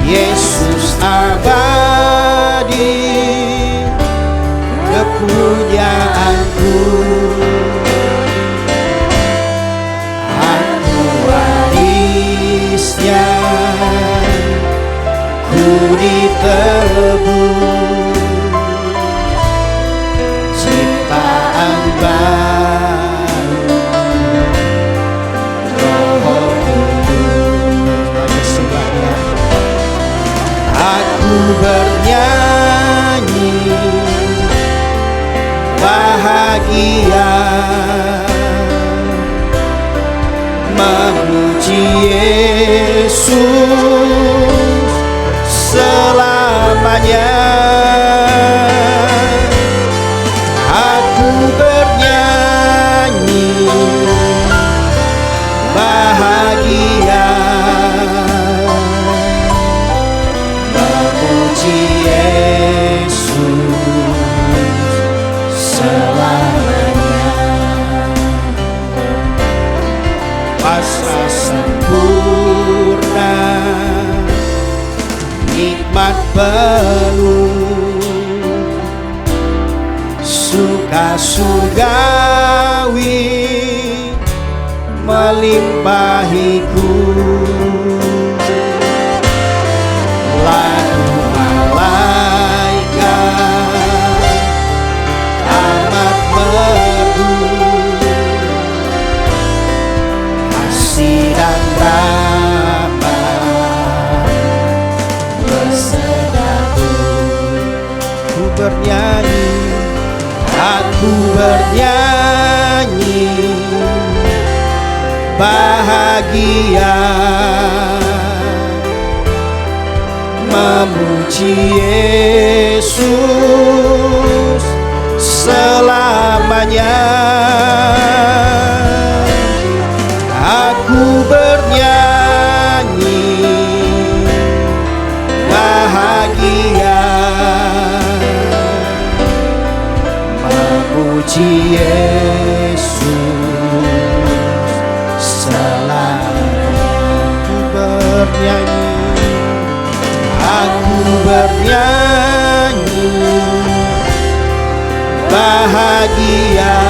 Yesus abadi, kepujaanku. Aku warisnya, ku ditebus, ciptaan baru, Roh Kudus. Bersembahnya aku bernyanyi bahagia, memuji Yesus selamanya. Aku bernyanyi bahagia, memuji Yesus selamanya. Pasrah sempurna, nikmat penuh, suka surgawi melimpahiku. Lagu malaikat amat merdu, kasih dan rahmat bersatu. Ku bernyanyi, aku bernyanyi bahagia, memuji Yesus selamanya. Aku bernyanyi bahagia, memuji Yesus selamanya. Aku bernyanyi, aku bernyanyi bahagia,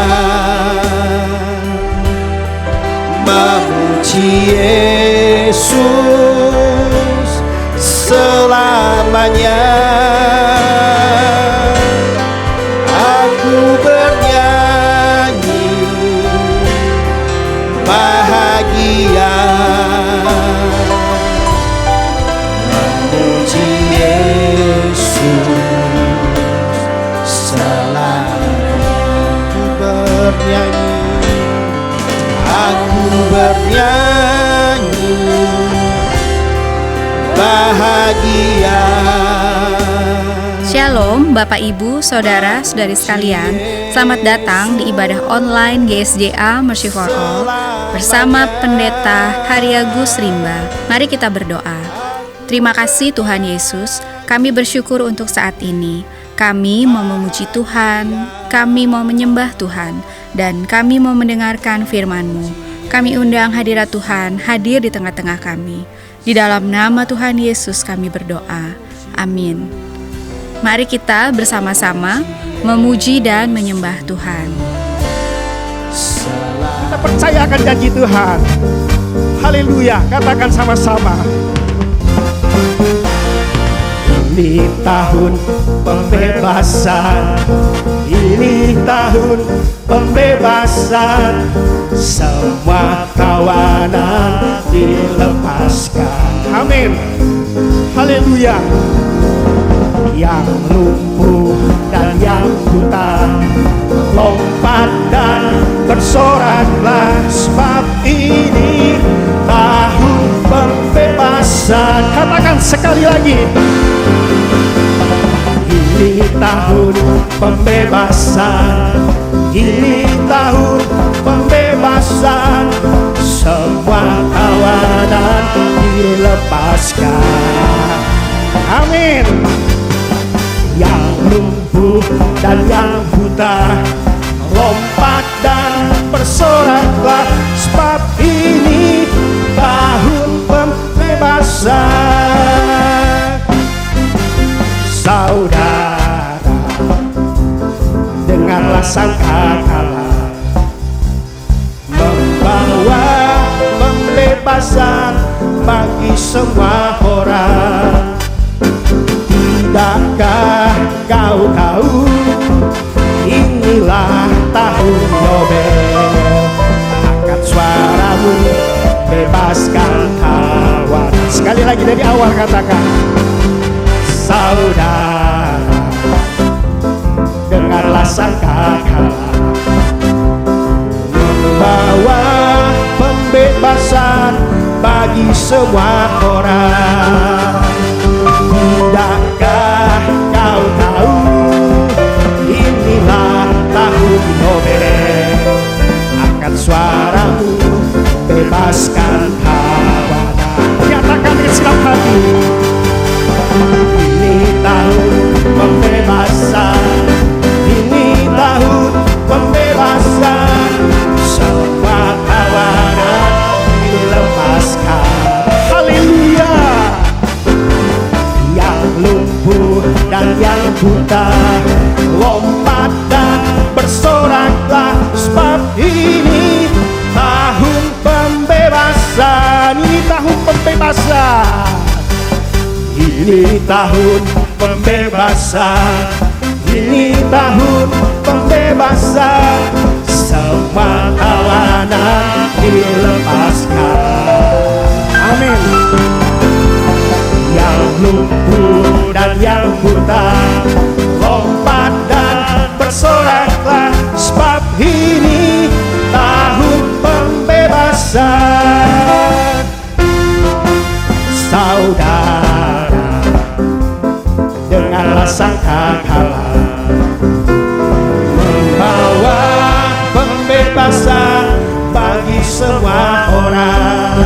memuji Yesus selamanya. Aku bernyanyi bahagia, memuji Yesus selamanya. Aku bernyanyi, aku bernyanyi bahagia. Shalom Bapak Ibu, Saudara, Saudari sekalian. Selamat datang di ibadah online GSJA Mercy for All bersama Pendeta Haryagus Rimba. Mari kita berdoa. Terima kasih Tuhan Yesus, kami bersyukur untuk saat ini. Kami mau memuji Tuhan, kami mau menyembah Tuhan, dan kami mau mendengarkan firman-Mu. Kami undang hadirat Tuhan hadir di tengah-tengah kami. Di dalam nama Tuhan Yesus kami berdoa. Amin. Mari kita bersama-sama memuji dan menyembah Tuhan. Kita percaya akan janji Tuhan. Haleluya, katakan sama-sama. Ini tahun pembebasan, ini tahun pembebasan, semua tawanan dilepaskan. Amin. Haleluya. Yang lumpuh dan yang buta lompat dan bersoraklah, sebab ini tahun pembebasan. Katakan sekali lagi. Ini tahun pembebasan, ini tahun pembebasan, semua tawanan dilepaskan. Amin. Yang lumpuh dan yang buta lompat dan bersoraklah, sebab ini tahun pembebasan. semua orang. Tidakkah kau tahu, inilah tahun Yobel. Angkat suaramu, bebaskan kawan. Sekali lagi dari awal katakan, saudara, dengarlah sangkakala, membawa pembebasan bagi semua orang. Tidakkah kau tahu, inilah tahun Yobel. Angkat suaramu, bebaskan kawan. nyatakan dengan senang hati. Ini tahun pembebasan, ini tahun pembebasan. Semua tawanan dilepaskan. Haleluya. Yang lumpuh dan yang buta, lompat dan bersoraklah, sebab ini tahun pembebasan. Ini tahun pembebasan. Ini tahun pembebasan. Ini tahun pembebasan. Semua tawanan dilepaskan. Amin. Yang lumpuh dan yang buta, lompat dan bersoraklah, sebab ini tahun pembebasan. Saudara, dengarlah sangkakala, membawa pembebasan bagi semua orang.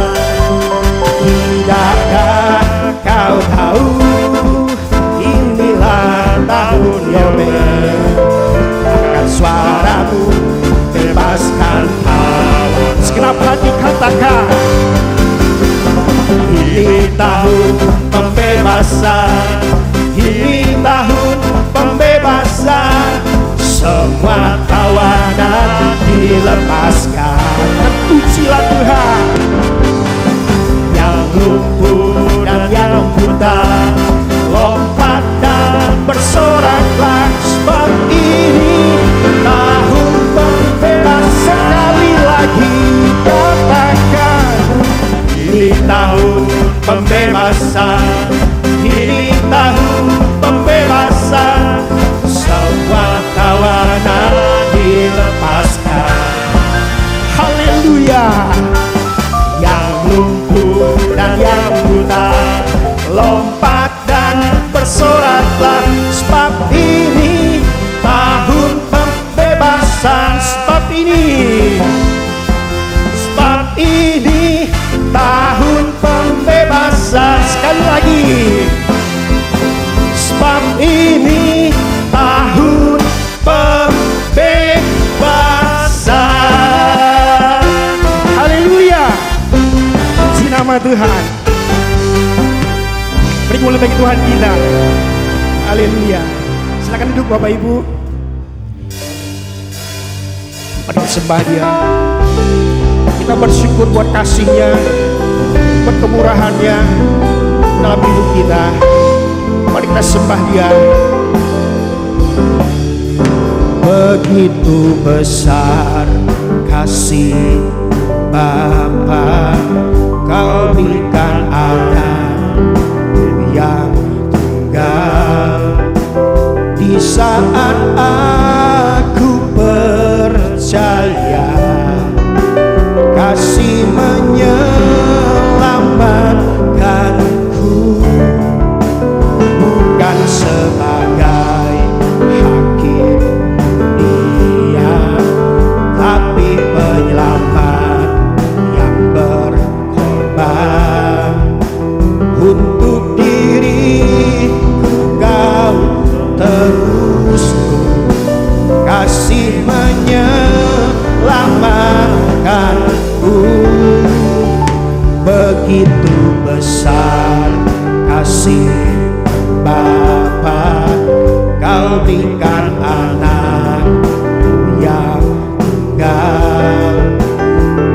Tidakkah kau tahu, inilah tahun Yobel. Angkat suaramu, bebaskan kawan. Segenap hati katakan, ini tahun pembebasan. Ini tahun pembebasan. Semua tawanan dilepaskan. pujilah Tuhan. Yang lumpuh dan yang buta, lompat dan bersoraklah, sebab ini tahun pembebasan. Sekali lagi katakan, Ini tahun pembebasan. Ini tahun pembebasan. Semua tawanan dilepaskan. haleluya. Yang lumpuh dan yang buta, lompat dan bersoraklah, sebab ini tahun pembebasan. Sebab ini tahun pembebasan. Sekali lagi, sebab ini tahun pembebasan. Haleluya. Puji nama Tuhan. Beri kemuliaan bagi Tuhan kita. Haleluya. Silakan duduk Bapak Ibu. Mari sembah Dia. Kita bersyukur buat kasih-Nya, buat kemurahan-Nya dalam hidup kita. Mari kita sembah Dia. Begitu besar kasih Bapa, Kau berikan anak yang tunggal. Di saat aku percaya, kasih menyelamatkanku, bukan sebagai hakim dunia, tapi penyelamat yang berkorban. Untuk diriku Kau terus kasih menyelamatkanku. Begitu besar kasih Bapa, Kau berikan anak yang tunggal.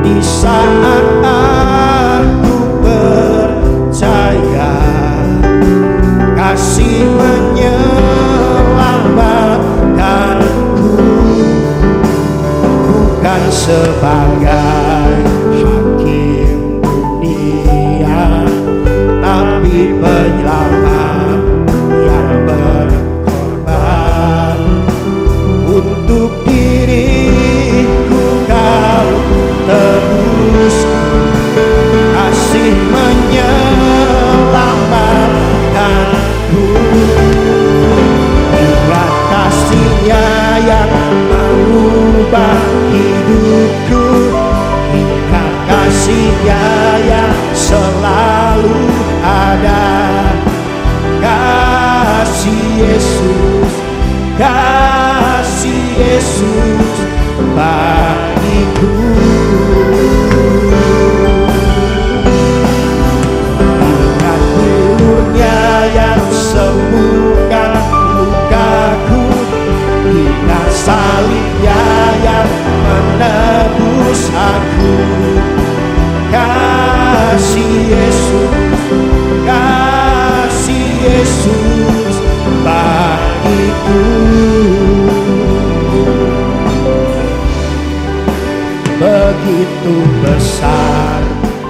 Di saat aku percaya, penyelamat yang berkorban. Untuk diriku kau tebus, kasih menyelamatkanku. Ingat kasih-Nya yang mengubah hidupku, ingat kasih-Nya yang selalu ada. Kasih Yesus, kasih Yesus bagiku. Ingat ulurnya yang sembuhkan lukaku, ingat salibnya yang menebus aku. Kasih Yesus, kasih Yesus bagiku. Begitu besar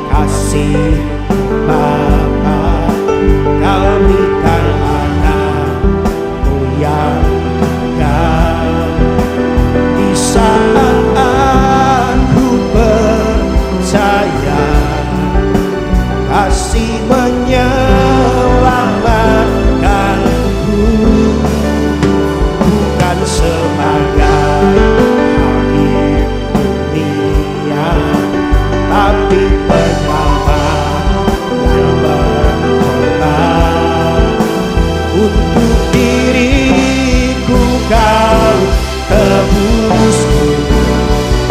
kasih Bapa, Kau berikan anak-Mu yang tunggal. Di saat aku percaya, kasih menyelamatkanku, bukan sebagai akhir dunia, tapi penyelamat yang berkorban. Untuk diriku kau tebus,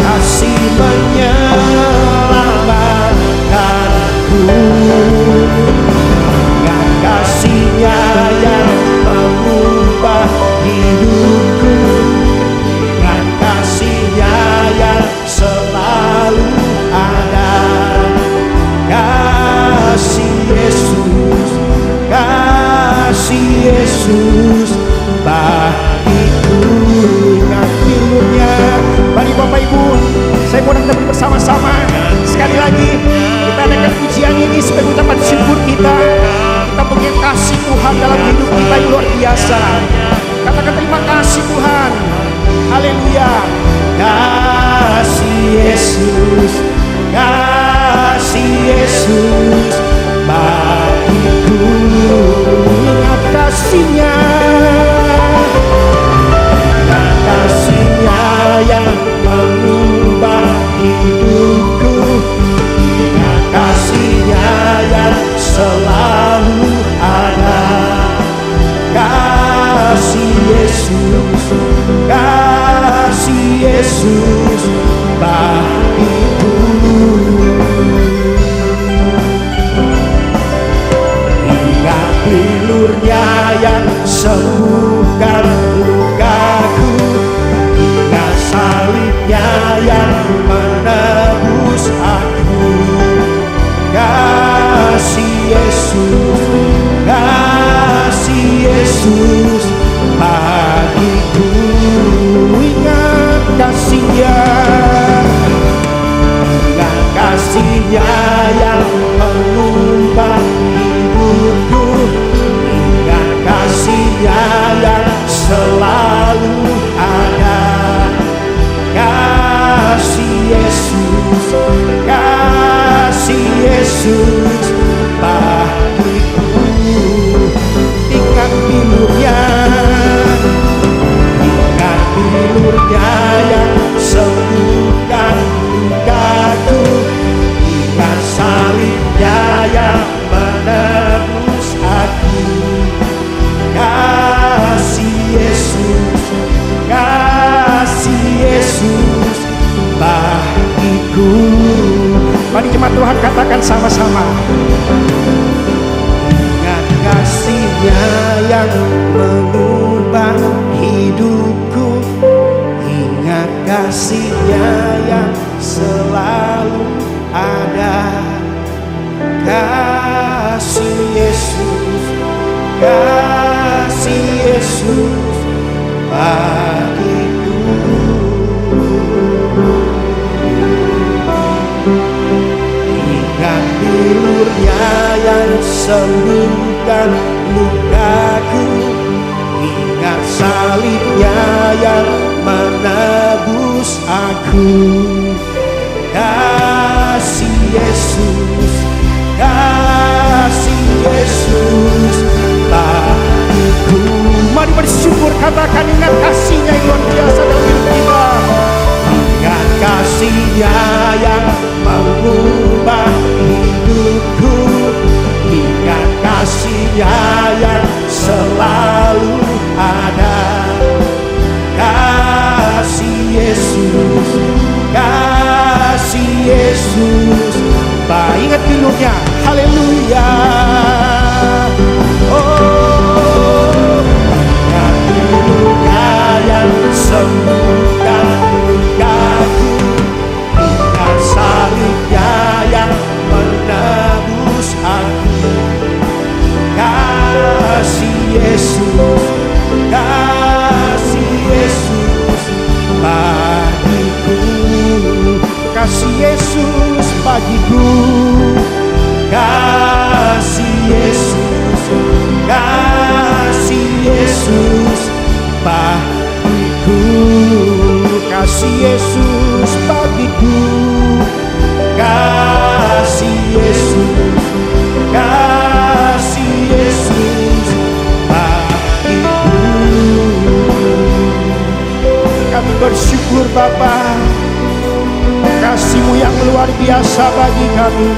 kasih menyelamatkanku. Ingat kasih-Nya yang mengubah hidupku, ingat kasih-Nya yang selalu ada. Kasih Yesus, kasih Yesus bagiku. Ingat pilurnya. Mari Bapak Ibu, saya mau kita bersama-sama sekali lagi kita adakan pujian ini sebagai ucapan syukur kita. Kita punya kasih Tuhan dalam hidup kita yang luar biasa. Katakan terima kasih Tuhan. Haleluya. Kasih Yesus, kasih Yesus bagiku. Ingat kasih-Nya, ingat kasih-Nya yang mengubah hidupku, ingat kasih-Nya yang selalu ada. Kasih Yesus, kasih Yesus bagiku. Ingat pilur-Nya yang sembuhkan lukaku, ingat salib-Nya yang menebus aku. Kasih Yesus, kasih Yesus bagiku. Ingat kasih-Nya, ingat kasih-Nya yang mengubah hidupku, ingat kasih-Nya yang selalu ada. Kasih Yesus, kasih Yesus bagiku. Ingat pilur-Nya, ingat pilur-Nya yang sembuhkan lukaku, ingat salib-Nya yang menebus aku. Kasih Yesus, kasih Yesus bagiku. Mari jemaat Tuhan katakan sama-sama. Ingat kasih-Nya yang mengubah hidupku, ingat kasih-Nya yang selalu ada. Kasih Yesus, kasih Yesus bagiku. Ingat pilur-Nya yang sembuhkan lukaku, ingat salibnya yang menebus aku. Kasih Yesus, kasih Yesus bagiku. Mari bersyukur, katakan ingat kasih-Nya yang luar biasa dalam hidup kita. Ingat kasih-Nya yang mengubah hidupku, ingat kasih-Nya yang selalu ada. Kasih Yesus, kasih Yesus, Ingat pilunya, haleluya. oh, ingat pilunya yang sembuhkan lukaku, ingat salibnya yang menebus aku. Kasih Yesus, kasih Yesus bagiku. Kasih Yesus bagiku. Kasih Yesus, kasih Yesus bagiku. Kasih Yesus bagiku. Kasih Yesus, kasih Yesus bagiku. Kami bersyukur Bapa, kasih-Mu yang luar biasa bagi kami,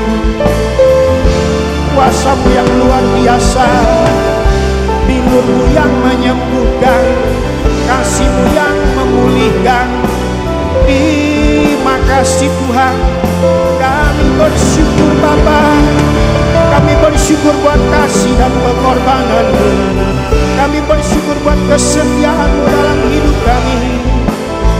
kuasa-Mu yang luar biasa, bilur-Mu yang menyembuhkan, kasih-Mu yang memulihkan. Terima kasih Tuhan. Kami bersyukur Bapa, kami bersyukur buat kasih dan pengorbanan-Mu. Kami bersyukur buat kesetiaan-Mu dalam hidup kami.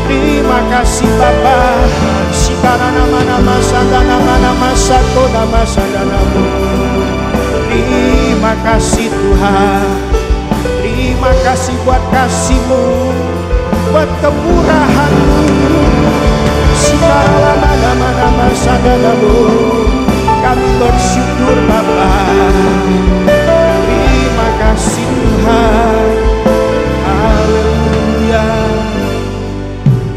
Terima kasih Bapa. Sikara nama-nama sada nama-nama satu nama sadanamu. Terima kasih Tuhan. Terima kasih buat kasih-Mu, buat kemurahan-Mu. Sikara nama-nama sadanamu. Kami bersyukur Bapa. Terima kasih Tuhan. Haleluya.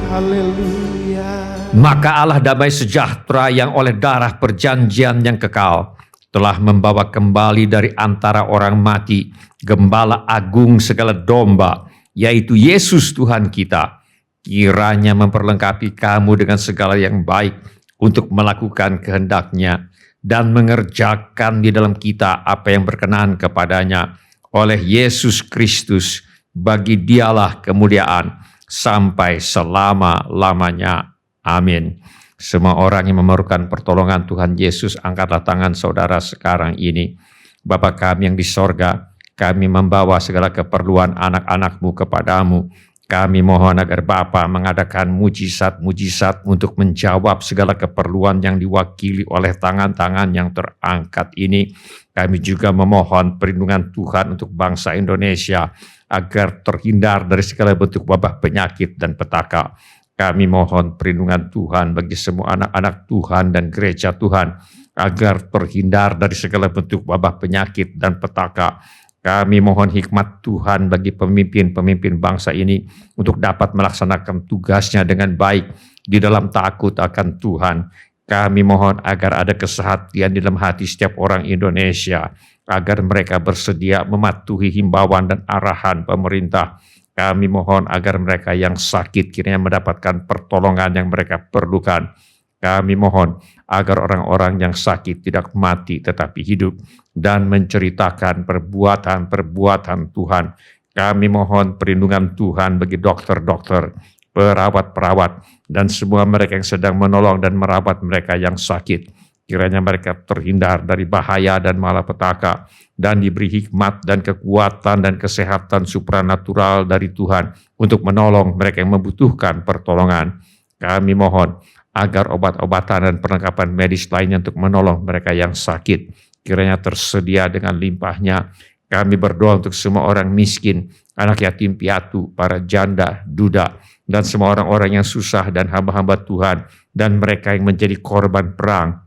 Haleluya. Maka Allah damai sejahtera yang oleh darah perjanjian yang kekal telah membawa kembali dari antara orang mati Gembala agung segala domba, yaitu Yesus Tuhan kita, kiranya memperlengkapi kamu dengan segala yang baik untuk melakukan kehendak-Nya dan mengerjakan di dalam kita apa yang berkenan kepadanya oleh Yesus Kristus. Bagi Dialah kemuliaan sampai selama-lamanya. Amin. Semua orang yang memerlukan pertolongan Tuhan Yesus, angkatlah tangan saudara sekarang ini. Bapa kami yang di sorga, kami membawa segala keperluan anak-anak-Mu kepadamu. Kami mohon agar Bapa mengadakan mujizat-mujizat untuk menjawab segala keperluan yang diwakili oleh tangan-tangan yang terangkat ini. Kami juga memohon perlindungan Tuhan untuk bangsa Indonesia agar terhindar dari segala bentuk wabah penyakit dan petaka. Kami mohon perlindungan Tuhan bagi semua anak-anak Tuhan dan gereja Tuhan agar terhindar dari segala bentuk wabah penyakit dan petaka. Kami mohon hikmat Tuhan bagi pemimpin-pemimpin bangsa ini untuk dapat melaksanakan tugasnya dengan baik di dalam takut akan Tuhan. Kami mohon agar ada kesehatan di dalam hati setiap orang Indonesia, agar mereka bersedia mematuhi himbauan dan arahan pemerintah. Kami mohon agar mereka yang sakit kiranya mendapatkan pertolongan yang mereka perlukan. Kami mohon agar orang-orang yang sakit tidak mati tetapi hidup dan menceritakan perbuatan-perbuatan Tuhan. Kami mohon perlindungan Tuhan bagi dokter-dokter, perawat-perawat, dan semua mereka yang sedang menolong dan merawat mereka yang sakit. Kiranya mereka terhindar dari bahaya dan malapetaka dan diberi hikmat dan kekuatan dan kesehatan supranatural dari Tuhan untuk menolong mereka yang membutuhkan pertolongan. Kami mohon agar obat-obatan dan perlengkapan medis lainnya untuk menolong mereka yang sakit kiranya tersedia dengan limpahnya. Kami berdoa untuk semua orang miskin, anak yatim piatu, para janda, duda, dan semua orang-orang yang susah dan hamba-hamba Tuhan dan mereka yang menjadi korban perang.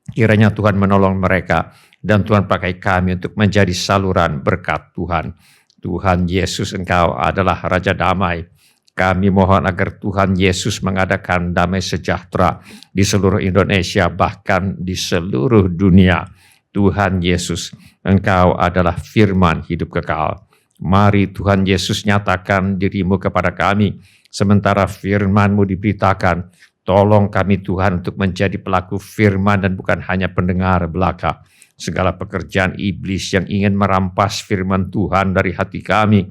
Kiranya Tuhan menolong mereka dan Tuhan pakai kami untuk menjadi saluran berkat Tuhan. Tuhan Yesus, Engkau adalah Raja Damai. Kami mohon agar Tuhan Yesus mengadakan damai sejahtera di seluruh Indonesia, bahkan di seluruh dunia. Tuhan Yesus, Engkau adalah firman hidup kekal. Mari Tuhan Yesus nyatakan diri-Mu kepada kami, sementara firman-Mu diberitakan. Tolong kami Tuhan untuk menjadi pelaku firman dan bukan hanya pendengar belaka. Segala pekerjaan iblis yang ingin merampas firman Tuhan dari hati kami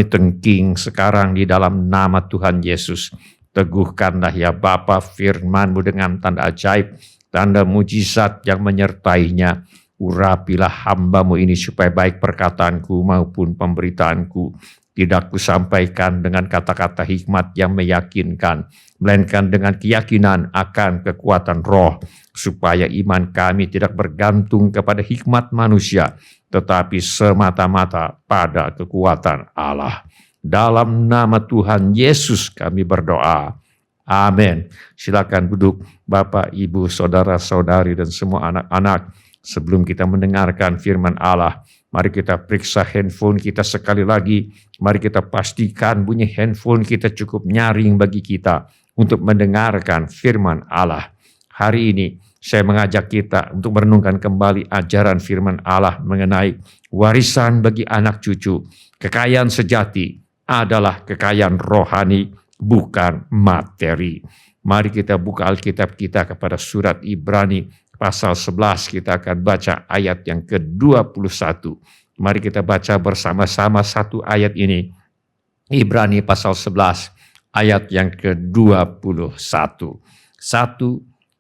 tengking sekarang di dalam nama Tuhan Yesus. Teguhkanlah ya Bapa firman-Mu dengan tanda ajaib, tanda mujizat yang menyertainya. Urapilah hamba-Mu ini supaya baik perkataanku maupun pemberitaanku tidak kusampaikan dengan kata-kata hikmat yang meyakinkan, melainkan dengan keyakinan akan kekuatan roh, supaya iman kami tidak bergantung kepada hikmat manusia, tetapi semata-mata pada kekuatan Allah. Dalam nama Tuhan Yesus kami berdoa. Amin. Silakan duduk Bapak, Ibu, saudara-saudari, dan semua anak-anak. Sebelum kita mendengarkan firman Allah, mari kita periksa handphone kita sekali lagi. Mari kita pastikan bunyi handphone kita cukup nyaring bagi kita untuk mendengarkan firman Allah. Hari ini saya mengajak kita untuk merenungkan kembali ajaran firman Allah mengenai warisan bagi anak cucu. Kekayaan sejati adalah kekayaan rohani, bukan materi. Mari kita buka Alkitab kita kepada surat Ibrani pasal 11, kita akan baca ayat yang ke-21. Mari kita baca bersama-sama satu ayat ini. Ibrani pasal 11 ayat yang ke-21. 1,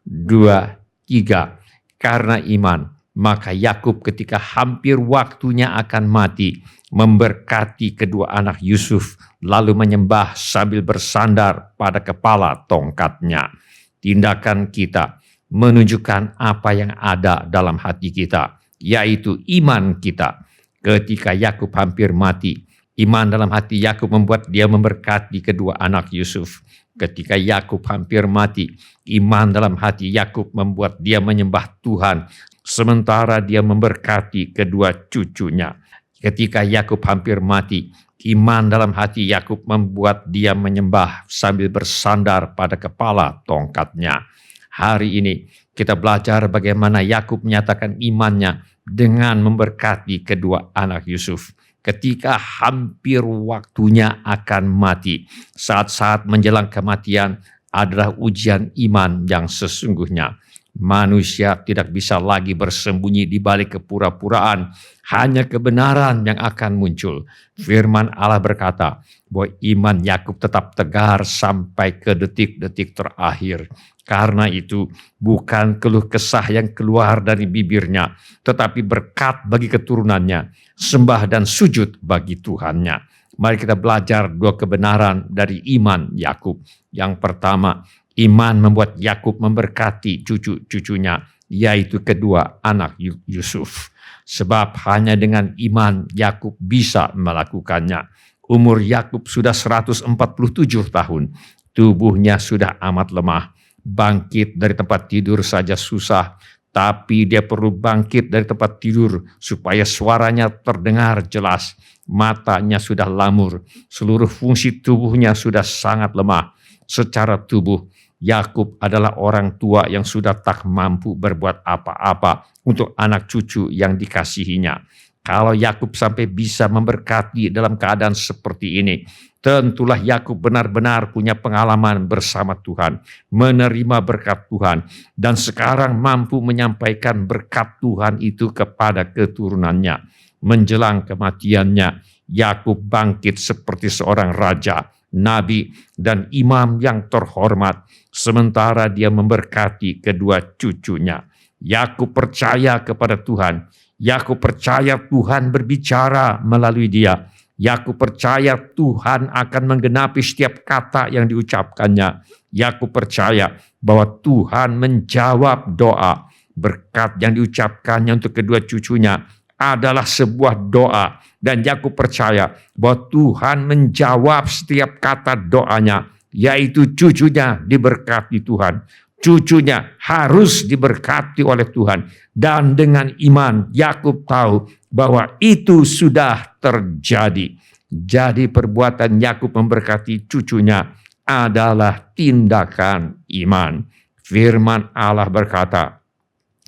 2, 3. Karena iman, maka Yakub ketika hampir waktunya akan mati, memberkati kedua anak Yusuf, lalu menyembah sambil bersandar pada kepala tongkatnya. Tindakan kita menunjukkan apa yang ada dalam hati kita, yaitu iman kita. Ketika Yakub hampir mati, iman dalam hati Yakub membuat dia memberkati kedua anak Yusuf. Ketika Yakub hampir mati, iman dalam hati Yakub membuat dia menyembah Tuhan, sementara dia memberkati kedua cucunya. Ketika Yakub hampir mati, iman dalam hati Yakub membuat dia menyembah sambil bersandar pada kepala tongkatnya. Hari ini kita belajar bagaimana Yakub menyatakan imannya dengan memberkati kedua anak Yusuf. Ketika hampir waktunya akan mati, saat-saat menjelang kematian adalah ujian iman yang sesungguhnya. Manusia tidak bisa lagi bersembunyi di balik kepura-puraan, hanya kebenaran yang akan muncul. Firman Allah berkata bahwa iman Yakub tetap tegar sampai ke detik-detik terakhir. Karena itu bukan keluh kesah yang keluar dari bibirnya, tetapi berkat bagi keturunannya, sembah dan sujud bagi Tuhannya. Mari kita belajar dua kebenaran dari iman Yakub. Yang pertama, iman membuat Yakub memberkati cucu-cucunya, yaitu kedua anak Yusuf. Sebab hanya dengan iman Yakub bisa melakukannya. Umur Yakub sudah 147 tahun. Tubuhnya sudah amat lemah. Bangkit dari tempat tidur saja susah, tapi dia perlu bangkit dari tempat tidur supaya suaranya terdengar jelas. Matanya sudah lamur, seluruh fungsi tubuhnya sudah sangat lemah. Secara tubuh, Yakub adalah orang tua yang sudah tak mampu berbuat apa-apa untuk anak cucu yang dikasihinya. Kalau Yakub sampai bisa memberkati dalam keadaan seperti ini, tentulah Yakub benar-benar punya pengalaman bersama Tuhan, menerima berkat Tuhan, dan sekarang mampu menyampaikan berkat Tuhan itu kepada keturunannya. Menjelang kematiannya, Yakub bangkit seperti seorang raja, nabi, dan imam yang terhormat, sementara dia memberkati kedua cucunya. Yakub percaya kepada Tuhan. Yakub percaya Tuhan berbicara melalui dia. Yakub percaya Tuhan akan menggenapi setiap kata yang diucapkannya. Yakub percaya bahwa Tuhan menjawab doa. Berkat yang diucapkannya untuk kedua cucunya adalah sebuah doa. Dan Yakub percaya bahwa Tuhan menjawab setiap kata doanya, yaitu cucunya diberkati Tuhan. cucunya harus diberkati oleh Tuhan. Dan dengan iman Yakub tahu bahwa itu sudah terjadi. Jadi perbuatan Yakub memberkati cucunya adalah tindakan iman. Firman Allah berkata,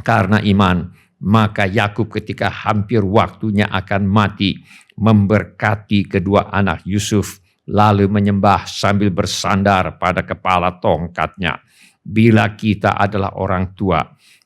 karena iman, maka Yakub ketika hampir waktunya akan mati, memberkati kedua anak Yusuf, lalu menyembah sambil bersandar pada kepala tongkatnya. Bila kita adalah orang tua,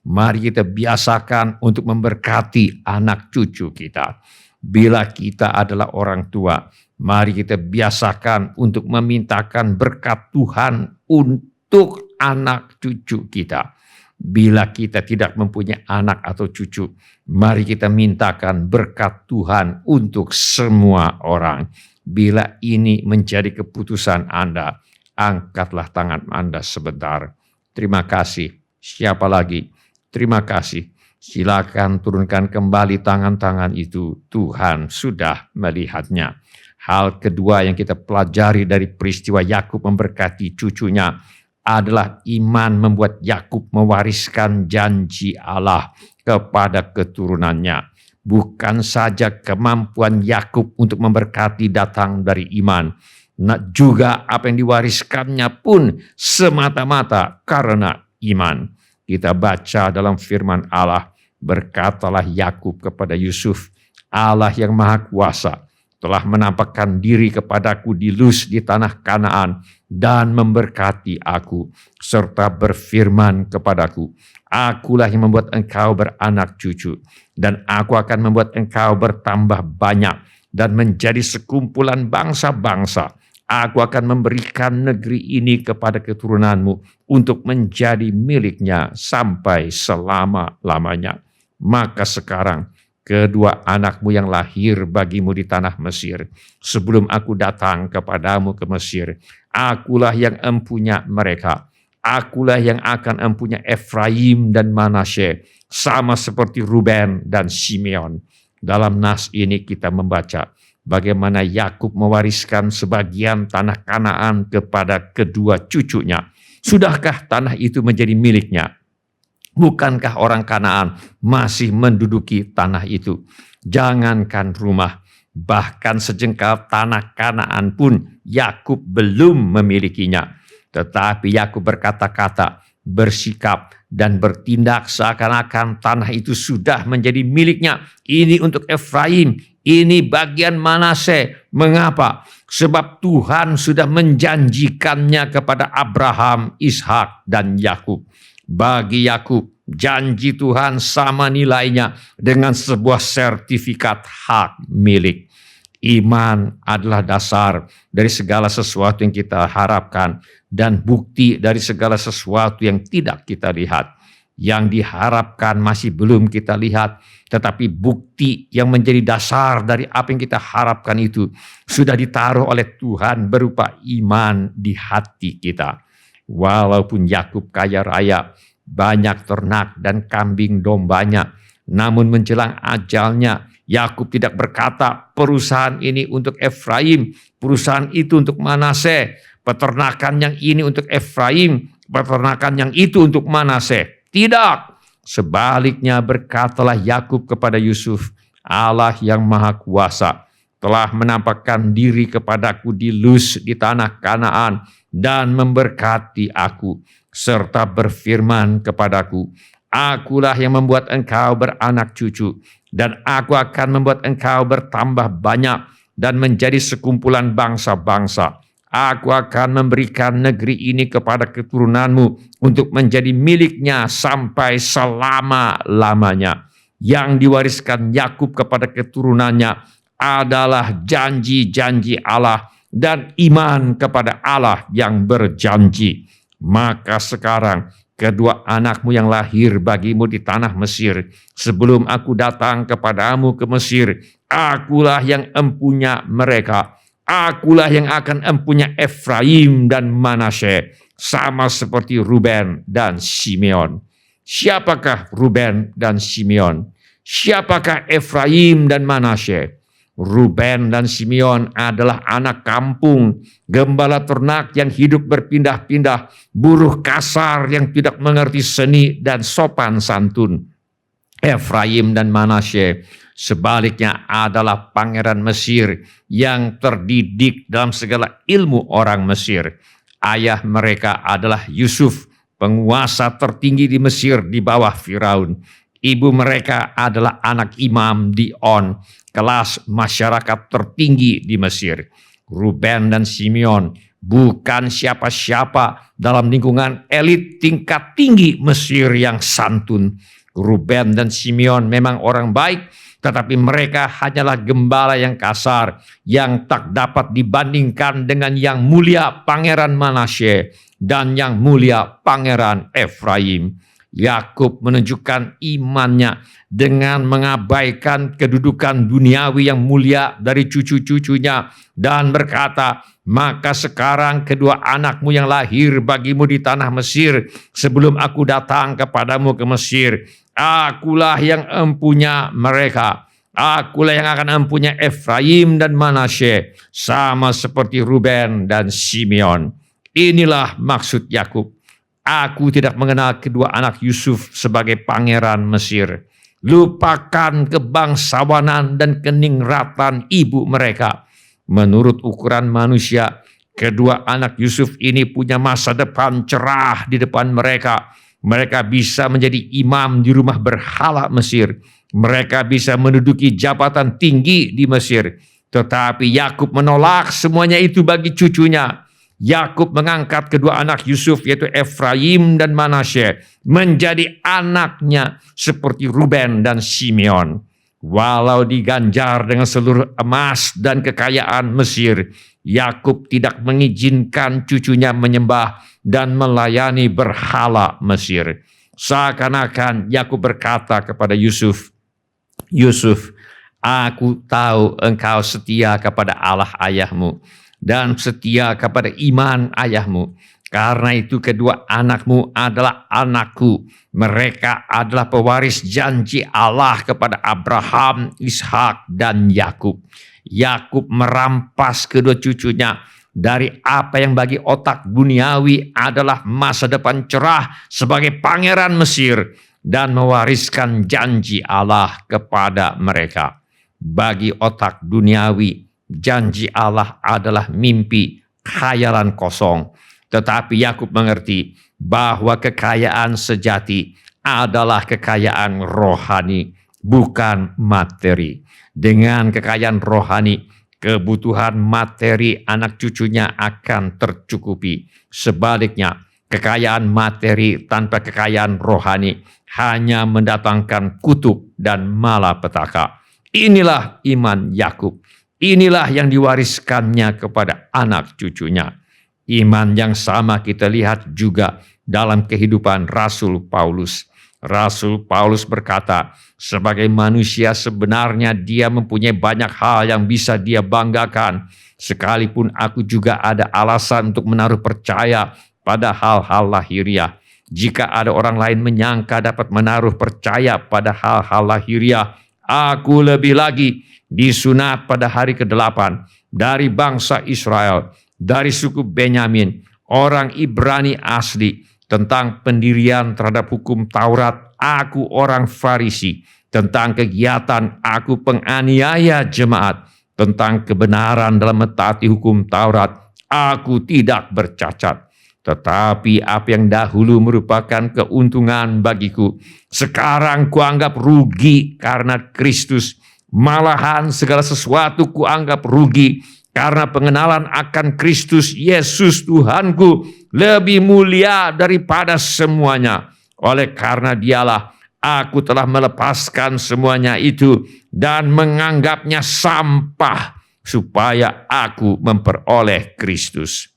mari kita biasakan untuk memberkati anak cucu kita. Bila kita adalah orang tua, mari kita biasakan untuk memintakan berkat Tuhan untuk anak cucu kita. Bila kita tidak mempunyai anak atau cucu, mari kita mintakan berkat Tuhan untuk semua orang. Bila ini menjadi keputusan Anda, angkatlah tangan Anda sebentar. Terima kasih. Siapa lagi? Terima kasih. Silakan turunkan kembali tangan-tangan itu. Tuhan sudah melihatnya. Hal kedua yang kita pelajari dari peristiwa Yakub memberkati cucunya adalah iman membuat Yakub mewariskan janji Allah kepada keturunannya. Bukan saja kemampuan Yakub untuk memberkati datang dari iman, juga apa yang diwariskannya pun semata-mata karena iman. Kita baca dalam firman Allah, berkatalah Yakub kepada Yusuf, Allah yang Maha Kuasa telah menampakkan diri kepadaku di Luz di tanah Kanaan dan memberkati aku, serta berfirman kepadaku, akulah yang membuat engkau beranak cucu, dan aku akan membuat engkau bertambah banyak dan menjadi sekumpulan bangsa-bangsa. Aku akan memberikan negeri ini kepada keturunanmu untuk menjadi miliknya sampai selama-lamanya. Maka sekarang kedua anakmu yang lahir bagimu di tanah Mesir, sebelum aku datang kepadamu ke Mesir, akulah yang empunya mereka. Akulah yang akan empunya Efraim dan Manasye, sama seperti Ruben dan Simeon. Dalam nas ini kita membaca bagaimana Yakub mewariskan sebagian tanah Kanaan kepada kedua cucunya. Sudahkah tanah itu menjadi miliknya? Bukankah orang Kanaan masih menduduki tanah itu? Jangankan rumah, bahkan sejengkal tanah Kanaan pun Yakub belum memilikinya. Tetapi Yakub berkata-kata, bersikap dan bertindak seakan-akan tanah itu sudah menjadi miliknya. Ini untuk Efraim, ini bagian Manasye. Mengapa? Sebab Tuhan sudah menjanjikannya kepada Abraham, Ishak, dan Yakub. Bagi Yakub, janji Tuhan sama nilainya dengan sebuah sertifikat hak milik. Iman adalah dasar dari segala sesuatu yang kita harapkan dan bukti dari segala sesuatu yang tidak kita lihat. Yang diharapkan masih belum kita lihat, tetapi bukti yang menjadi dasar dari apa yang kita harapkan itu sudah ditaruh oleh Tuhan berupa iman di hati kita. Walaupun Yakub kaya raya, banyak ternak dan kambing dombanya, namun menjelang ajalnya Yakub tidak berkata, perusahaan ini untuk Efraim, perusahaan itu untuk Manasye, peternakan yang ini untuk Efraim, peternakan yang itu untuk Manasye. Tidak. Sebaliknya berkatalah Yakub kepada Yusuf, Allah yang Maha Kuasa telah menampakkan diri kepadaku di Luz di tanah Kanaan dan memberkati aku, serta berfirman kepadaku, akulah yang membuat engkau beranak cucu, dan aku akan membuat engkau bertambah banyak dan menjadi sekumpulan bangsa-bangsa. Aku akan memberikan negeri ini kepada keturunanmu untuk menjadi miliknya sampai selama-lamanya. Yang diwariskan Yakub kepada keturunannya adalah janji-janji Allah dan iman kepada Allah yang berjanji. Maka sekarang kedua anakmu yang lahir bagimu di tanah Mesir, sebelum aku datang kepadamu ke Mesir, akulah yang empunya mereka. Akulah yang akan empunya Efraim dan Manasye, sama seperti Ruben dan Simeon. Siapakah Ruben dan Simeon? Siapakah Efraim dan Manasye? Ruben dan Simeon adalah anak kampung, gembala ternak yang hidup berpindah-pindah, buruh kasar yang tidak mengerti seni dan sopan santun. Efraim dan Manasye sebaliknya adalah pangeran Mesir yang terdidik dalam segala ilmu orang Mesir. Ayah mereka adalah Yusuf, penguasa tertinggi di Mesir di bawah Firaun. Ibu mereka adalah anak imam di On, kelas masyarakat tertinggi di Mesir. Ruben dan Simeon bukan siapa-siapa dalam lingkungan elit tingkat tinggi Mesir yang santun. Ruben dan Simeon memang orang baik, tetapi mereka hanyalah gembala yang kasar, yang tak dapat dibandingkan dengan yang mulia Pangeran Manasye dan yang mulia Pangeran Efraim. Yakub menunjukkan imannya dengan mengabaikan kedudukan duniawi yang mulia dari cucu-cucunya dan berkata, maka sekarang kedua anakmu yang lahir bagimu di tanah Mesir sebelum aku datang kepadamu ke Mesir, akulah yang empunya mereka. Akulah yang akan empunya Efraim dan Manasye, sama seperti Ruben dan Simeon. Inilah maksud Yakub. Aku tidak mengenal kedua anak Yusuf sebagai pangeran Mesir. Lupakan kebangsawanan dan keningratan ibu mereka. Menurut ukuran manusia, kedua anak Yusuf ini punya masa depan cerah di depan mereka. Mereka bisa menjadi imam di rumah berhala Mesir. Mereka bisa menduduki jabatan tinggi di Mesir. Tetapi Yakub menolak semuanya itu bagi cucunya. Yakub mengangkat kedua anak Yusuf yaitu Efraim dan Manasye menjadi anaknya seperti Ruben dan Simeon. Walau diganjar dengan seluruh emas dan kekayaan Mesir, Yakub tidak mengizinkan cucunya menyembah dan melayani berhala Mesir. Seakan-akan Yakub berkata kepada Yusuf, Yusuf, aku tahu engkau setia kepada Allah ayahmu dan setia kepada iman ayahmu. Karena itu kedua anakmu adalah anakku. Mereka adalah pewaris janji Allah kepada Abraham, Ishak, dan Yakub. Yakub merampas kedua cucunya dari apa yang bagi otak duniawi adalah masa depan cerah sebagai pangeran Mesir dan mewariskan janji Allah kepada mereka. Bagi otak duniawi, janji Allah adalah mimpi, khayalan kosong. Tetapi Yakub mengerti bahwa kekayaan sejati adalah kekayaan rohani, bukan materi. Dengan kekayaan rohani, kebutuhan materi anak cucunya akan tercukupi. Sebaliknya, kekayaan materi tanpa kekayaan rohani hanya mendatangkan kutuk dan malapetaka. Inilah iman Yakub. Inilah yang diwariskannya kepada anak cucunya. Iman yang sama kita lihat juga dalam kehidupan Rasul Paulus. Rasul Paulus berkata, sebagai manusia sebenarnya dia mempunyai banyak hal yang bisa dia banggakan. Sekalipun aku juga ada alasan untuk menaruh percaya pada hal-hal lahiriah. Jika ada orang lain menyangka dapat menaruh percaya pada hal-hal lahiriah, aku lebih lagi disunat pada hari ke-8 dari bangsa Israel, dari suku Benyamin, orang Ibrani asli. Tentang pendirian terhadap hukum Taurat, aku orang Farisi. Tentang kegiatan, aku penganiaya jemaat. Tentang kebenaran dalam mentaati hukum Taurat, aku tidak bercacat. Tetapi apa yang dahulu merupakan keuntungan bagiku, sekarang kuanggap rugi karena Kristus. Malahan segala sesuatu kuanggap rugi karena pengenalan akan Kristus Yesus Tuhanku lebih mulia daripada semuanya. Oleh karena dialah aku telah melepaskan semuanya itu dan menganggapnya sampah supaya aku memperoleh Kristus.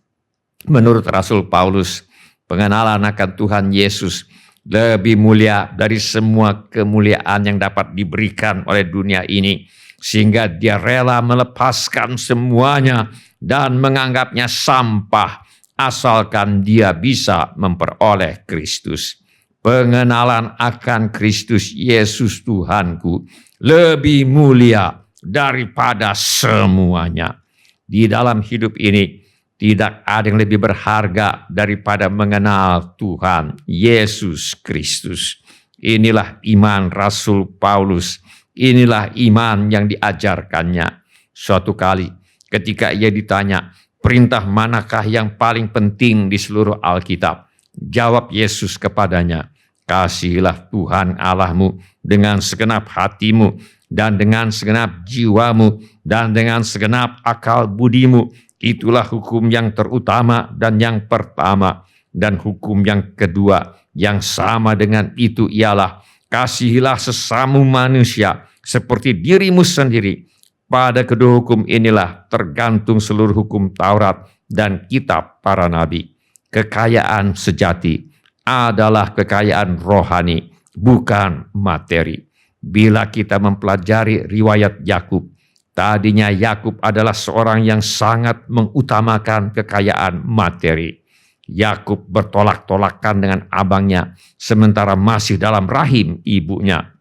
Menurut Rasul Paulus, pengenalan akan Tuhan Yesus lebih mulia dari semua kemuliaan yang dapat diberikan oleh dunia ini, sehingga dia rela melepaskan semuanya dan menganggapnya sampah asalkan dia bisa memperoleh Kristus. Pengenalan akan Kristus Yesus Tuhanku lebih mulia daripada semuanya. Di dalam hidup ini tidak ada yang lebih berharga daripada mengenal Tuhan Yesus Kristus. Inilah iman Rasul Paulus. Inilah iman yang diajarkannya. Suatu kali ketika ia ditanya, perintah manakah yang paling penting di seluruh Alkitab? Jawab Yesus kepadanya, kasihilah Tuhan Allahmu dengan segenap hatimu, dan dengan segenap jiwamu, dan dengan segenap akal budimu. Itulah hukum yang terutama dan yang pertama. Dan hukum yang kedua yang sama dengan itu ialah, kasihilah sesamamu manusia seperti dirimu sendiri. Pada kedua hukum inilah tergantung seluruh hukum Taurat dan kitab para nabi. Kekayaan sejati adalah kekayaan rohani, bukan materi. Bila kita mempelajari riwayat Yakub, tadinya Yakub adalah seorang yang sangat mengutamakan kekayaan materi. Yakub bertolak-tolakan dengan abangnya sementara masih dalam rahim ibunya.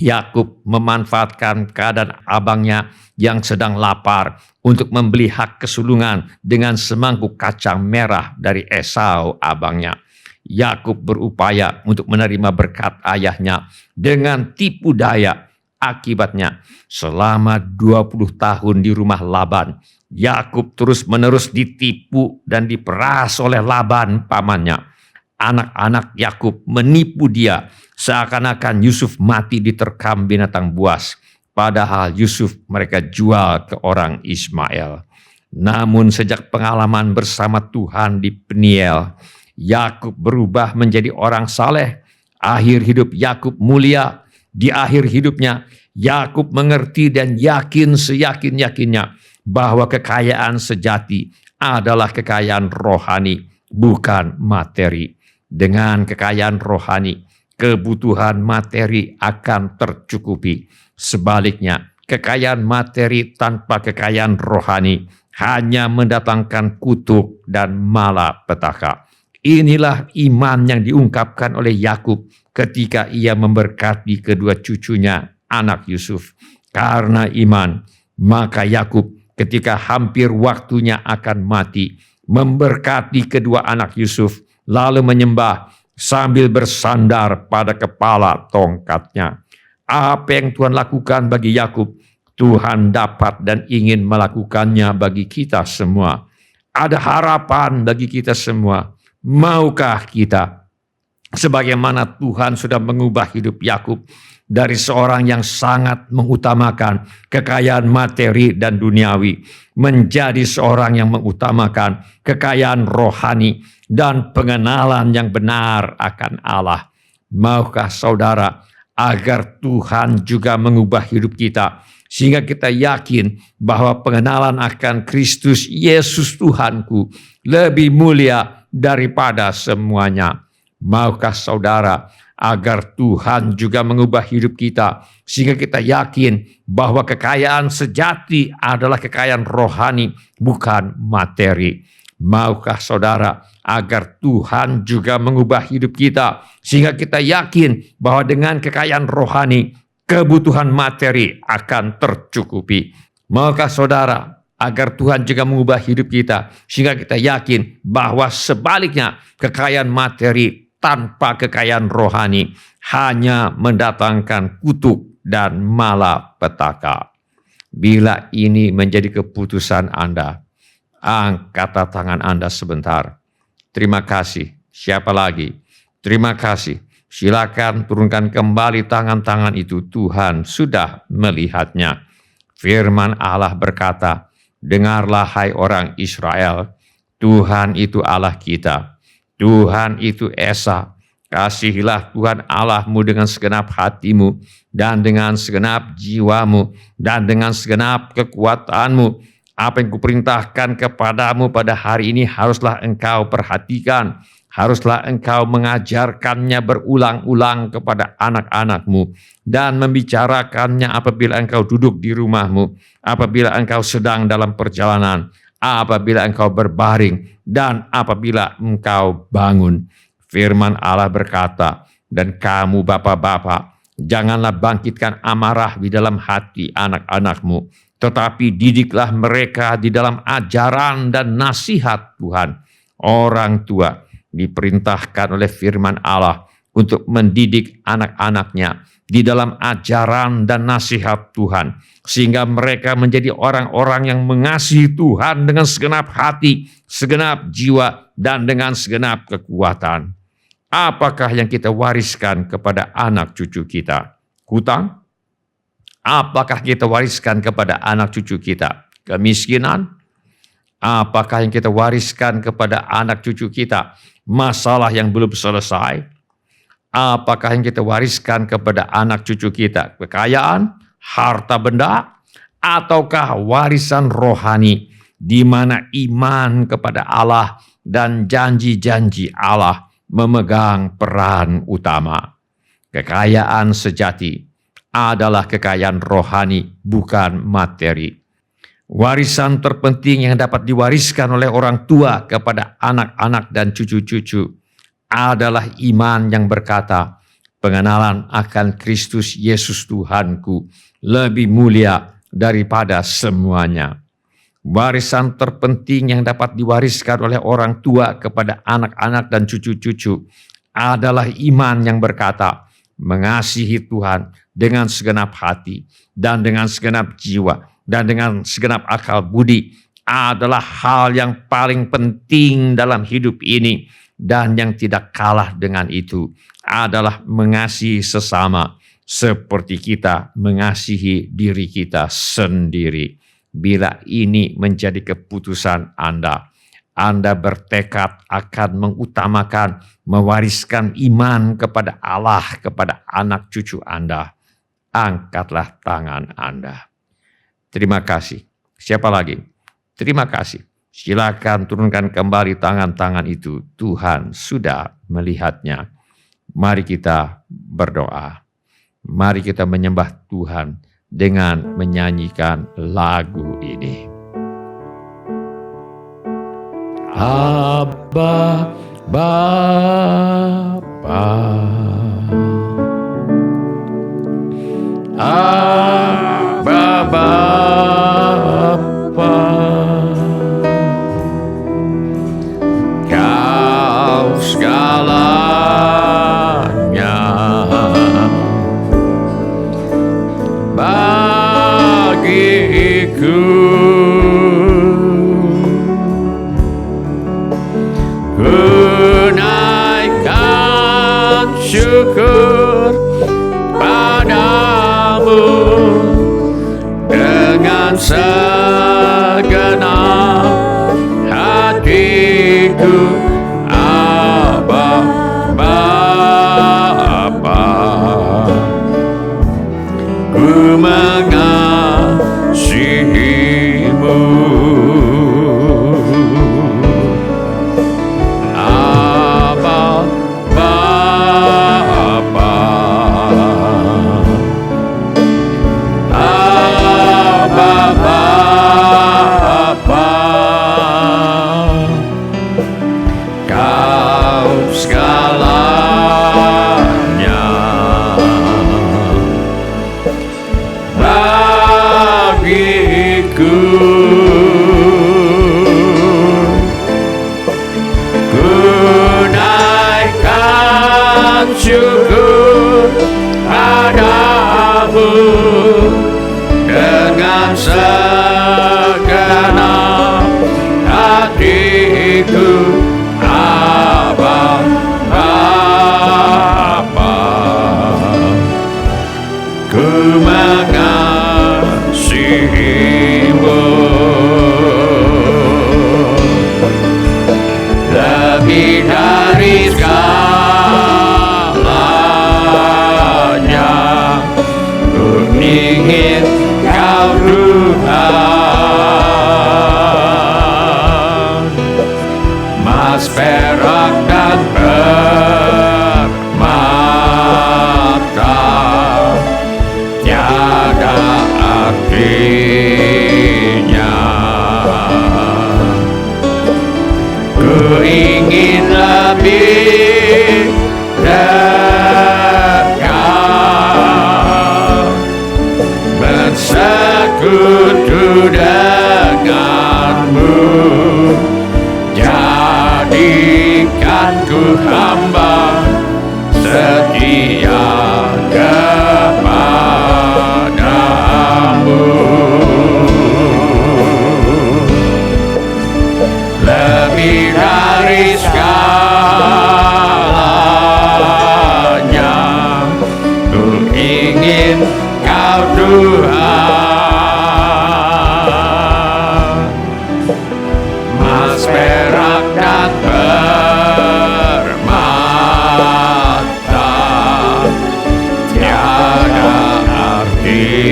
Yakub memanfaatkan keadaan abangnya yang sedang lapar untuk membeli hak kesulungan dengan semangkuk kacang merah dari Esau abangnya. Yakub berupaya untuk menerima berkat ayahnya dengan tipu daya. Akibatnya, selama 20 tahun di rumah Laban, Yakub terus-menerus ditipu dan diperas oleh Laban pamannya. Anak-anak Yakub menipu dia seakan-akan Yusuf mati diterkam binatang buas, padahal Yusuf mereka jual ke orang Ismail. Namun sejak pengalaman bersama Tuhan di Peniel, Yakub berubah menjadi orang saleh. Akhir hidup Yakub mulia. Di akhir hidupnya, Yakub mengerti dan yakin seyakin-yakinnya bahwa kekayaan sejati adalah kekayaan rohani, bukan materi. Dengan kekayaan rohani, kebutuhan materi akan tercukupi. Sebaliknya, kekayaan materi tanpa kekayaan rohani hanya mendatangkan kutuk dan malapetaka. Inilah iman yang diungkapkan oleh Yakub ketika ia memberkati kedua cucunya, anak Yusuf. Karena iman, maka Yakub ketika hampir waktunya akan mati, memberkati kedua anak Yusuf, lalu menyembah sambil bersandar pada kepala tongkatnya. Apa yang Tuhan lakukan bagi Yakub, Tuhan dapat dan ingin melakukannya bagi kita semua. Ada harapan bagi kita semua. Maukah kita, sebagaimana Tuhan sudah mengubah hidup Yakub dari seorang yang sangat mengutamakan kekayaan materi dan duniawi, menjadi seorang yang mengutamakan kekayaan rohani dan pengenalan yang benar akan Allah? Maukah saudara agar Tuhan juga mengubah hidup kita, sehingga kita yakin bahwa pengenalan akan Kristus Yesus Tuhanku lebih mulia daripada semuanya? Maukah saudara agar Tuhan juga mengubah hidup kita, sehingga kita yakin bahwa kekayaan sejati adalah kekayaan rohani, bukan materi? Maukah saudara agar Tuhan juga mengubah hidup kita, sehingga kita yakin bahwa dengan kekayaan rohani, kebutuhan materi akan tercukupi? Maukah saudara agar Tuhan juga mengubah hidup kita, sehingga kita yakin bahwa sebaliknya kekayaan materi tanpa kekayaan rohani hanya mendatangkan kutuk dan malapetaka? Bila ini menjadi keputusan Anda, angkat tangan Anda sebentar. Terima kasih. Siapa lagi? Terima kasih. Silakan turunkan kembali tangan-tangan itu. Tuhan sudah melihatnya. Firman Allah berkata, dengarlah hai orang Israel, Tuhan itu Allah kita, Tuhan itu Esa. Kasihilah Tuhan Allahmu dengan segenap hatimu, dan dengan segenap jiwamu, dan dengan segenap kekuatanmu. Apa yang kuperintahkan kepadamu pada hari ini haruslah engkau perhatikan, haruslah engkau mengajarkannya berulang-ulang kepada anak-anakmu, dan membicarakannya apabila engkau duduk di rumahmu, apabila engkau sedang dalam perjalanan, apabila engkau berbaring, dan apabila engkau bangun. Firman Allah berkata, dan kamu bapak-bapak, Janganlah bangkitkan amarah di dalam hati anak-anak-Mu, tetapi didiklah mereka di dalam ajaran dan nasihat Tuhan. Orang tua diperintahkan oleh firman Allah untuk mendidik anak-anaknya di dalam ajaran dan nasihat Tuhan, sehingga mereka menjadi orang-orang yang mengasihi Tuhan dengan segenap hati, segenap jiwa, dan dengan segenap kekuatan. Apakah yang kita wariskan kepada anak cucu kita? Hutang? Apakah kita wariskan kepada anak cucu kita? Kemiskinan? Apakah yang kita wariskan kepada anak cucu kita? Masalah yang belum selesai? Apakah yang kita wariskan kepada anak cucu kita? Kekayaan? Harta benda? Ataukah warisan rohani di mana iman kepada Allah dan janji-janji Allah memegang peran utama? Kekayaan sejati adalah kekayaan rohani, bukan materi. Warisan terpenting yang dapat diwariskan oleh orang tua kepada anak-anak dan cucu-cucu adalah iman yang berkata, pengenalan akan Kristus Yesus Tuhanku lebih mulia daripada semuanya. Warisan terpenting yang dapat diwariskan oleh orang tua kepada anak-anak dan cucu-cucu adalah iman yang berkata, mengasihi Tuhan dengan segenap hati dan dengan segenap jiwa dan dengan segenap akal budi adalah hal yang paling penting dalam hidup ini. Dan yang tidak kalah dengan itu adalah mengasihi sesama seperti kita mengasihi diri kita sendiri. Bila ini menjadi keputusan Anda bertekad akan mengutamakan, mewariskan iman kepada Allah, kepada anak cucu Anda, angkatlah tangan Anda. Terima kasih. Siapa lagi? Terima kasih. Silakan turunkan kembali tangan-tangan itu. Tuhan sudah melihatnya. Mari kita berdoa. Mari kita menyembah Tuhan dengan menyanyikan lagu ini. Abba Bapa, Abba Bapa, Kau segalanya bagiku. Syukur padamu dengan segenap hatiku, Abba Bapa. Ku mengasihimu, syukur padamu dengan segenap hatiku, Abba Bapa. Ku mengasihimu lebih dari ingin Kau Tuhan, emas perak dan permata tiada artinya. Ku ingin lebih dekat bersekutu denganmu. Jadikan ku hamba setia kepadamu. Lebih dari segalanya, ku ingin Kau Tuhan. Mas, perak dan permata tiada artinya.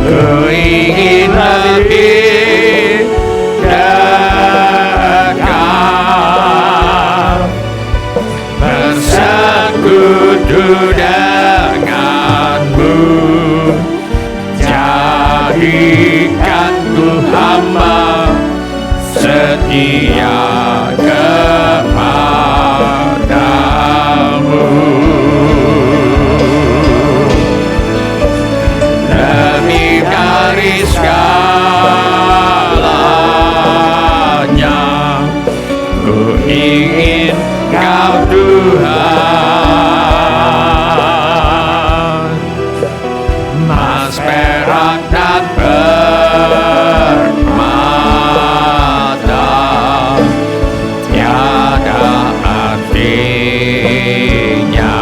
Ku ingin lebih dekat, bersekutu denganmu. Jadikan ku hamba setia kepadamu. Lebih dari segalanya, ku ingin Kau Tuhan. Mas, perak dan permata tiada artinya.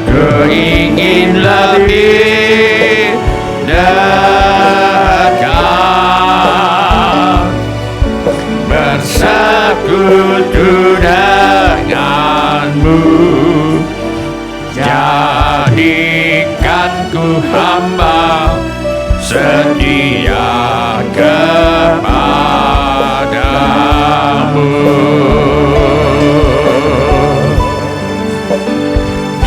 Ku ingin lebih dekat, bersekutu denganmu. Jadikan ku hamba setia kepadamu.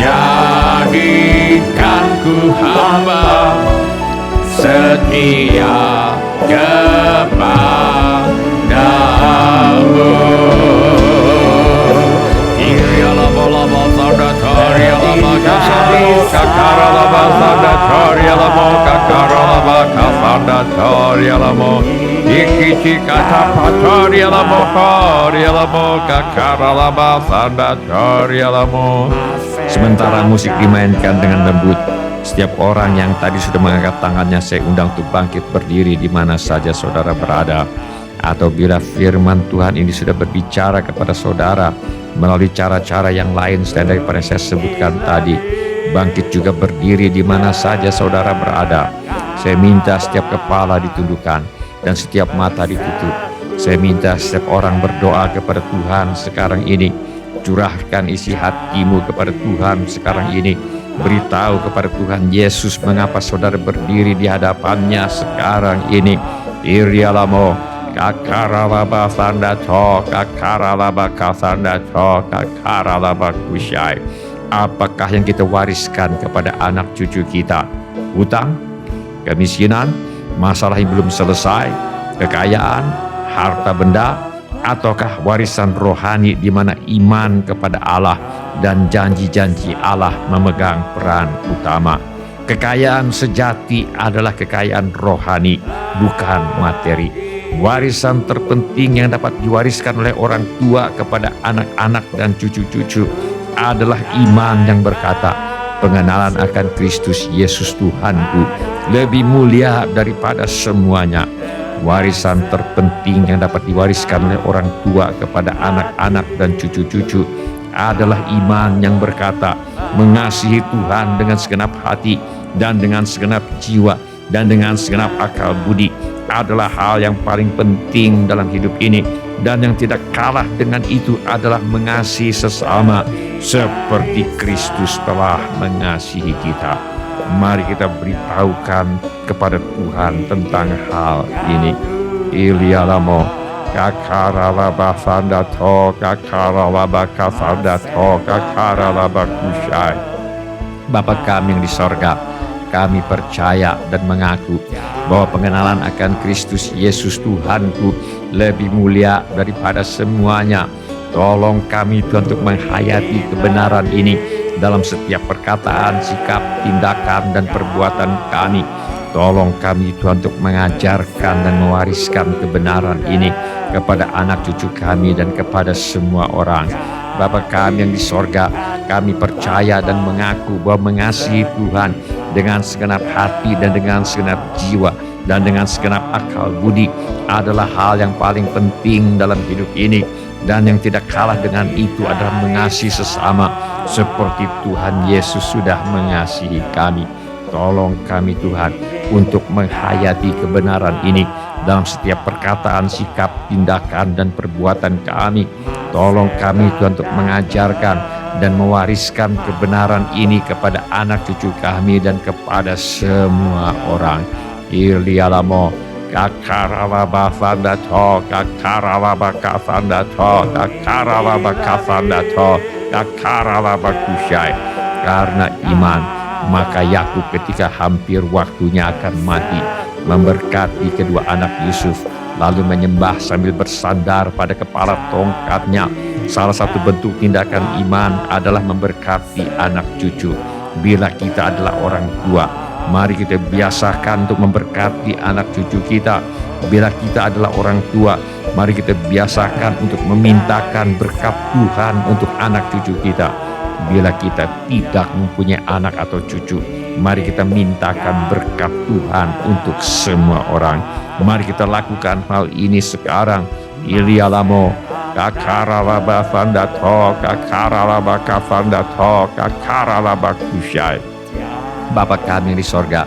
Jadikan ku hamba setia kepadamu. Sementara musik dimainkan dengan lembut, setiap orang yang tadi sudah mengangkat tangannya saya undang untuk bangkit berdiri di mana saja saudara berada. Atau bila firman Tuhan ini sudah berbicara kepada saudara melalui cara-cara yang lain selain daripada saya sebutkan tadi, bangkit juga berdiri di mana saja saudara berada. Saya minta setiap kepala ditundukkan dan setiap mata ditutup. Saya minta setiap orang berdoa kepada Tuhan sekarang ini. Curahkan isi hatimu kepada Tuhan sekarang ini. Beritahu kepada Tuhan Yesus mengapa saudara berdiri di hadapannya sekarang ini. Irialamo kakaralaba sandato kakaralaba kasandato kakaralaba kusyai. Apakah yang kita wariskan kepada anak cucu kita? Hutang, kemiskinan, masalah yang belum selesai, kekayaan, harta benda, ataukah warisan rohani di mana iman kepada Allah dan janji-janji Allah memegang peran utama. Kekayaan sejati adalah kekayaan rohani, bukan materi. Warisan terpenting yang dapat diwariskan oleh orang tua kepada anak-anak dan cucu-cucu adalah iman yang berkata, pengenalan akan Kristus Yesus Tuhanku lebih mulia daripada semuanya. Warisan terpenting yang dapat diwariskan oleh orang tua kepada anak-anak dan cucu-cucu adalah iman yang berkata, mengasihi Tuhan dengan segenap hati dan dengan segenap jiwa dan dengan segenap akal budi adalah hal yang paling penting dalam hidup ini. Dan yang tidak kalah dengan itu adalah mengasihi sesama seperti Kristus telah mengasihi kita. Mari kita beritahukan kepada Tuhan tentang hal ini. Ilialamo kakaralaba sandato kakaralaba kasandato kakaralaba kusyai. Bapa kami yang di sorga, kami percaya dan mengaku bahwa pengenalan akan Kristus Yesus Tuhanku lebih mulia daripada semuanya. Tolong kami Tuhan untuk menghayati kebenaran ini dalam setiap perkataan, sikap, tindakan, dan perbuatan kami. Tolong kami Tuhan untuk mengajarkan dan mewariskan kebenaran ini kepada anak cucu kami dan kepada semua orang. Bapa kami yang di sorga, kami percaya dan mengaku bahwa mengasihi Tuhan dengan segenap hati dan dengan segenap jiwa dan dengan segenap akal budi adalah hal yang paling penting dalam hidup ini. Dan yang tidak kalah dengan itu adalah mengasihi sesama seperti Tuhan Yesus sudah mengasihi kami. Tolong kami Tuhan untuk menghayati kebenaran ini dalam setiap perkataan, sikap, tindakan, dan perbuatan kami. Tolong kami Tuhan untuk mengajarkan dan mewariskan kebenaran ini kepada anak cucu kami dan kepada semua orang. Ilialamo kakaralaba fandato, kakaralaba kafandato, kakaralaba kafandato, kakaralaba kusyai. Karena iman, maka Yakub ketika hampir waktunya akan mati, memberkati kedua anak Yusuf, lalu menyembah sambil bersandar pada kepala tongkatnya. Salah satu bentuk tindakan iman adalah memberkati anak cucu. Bila kita adalah orang tua, mari kita biasakan untuk memberkati anak cucu kita. Bila kita adalah orang tua, mari kita biasakan untuk memintakan berkat Tuhan untuk anak cucu kita. Bila kita tidak mempunyai anak atau cucu, mari kita mintakan berkat Tuhan untuk semua orang. Mari kita lakukan hal ini sekarang. Ilialamo kakaralaba fandato, kakaralaba kafandato, kakaralaba kusyai. Bapa kami di sorga,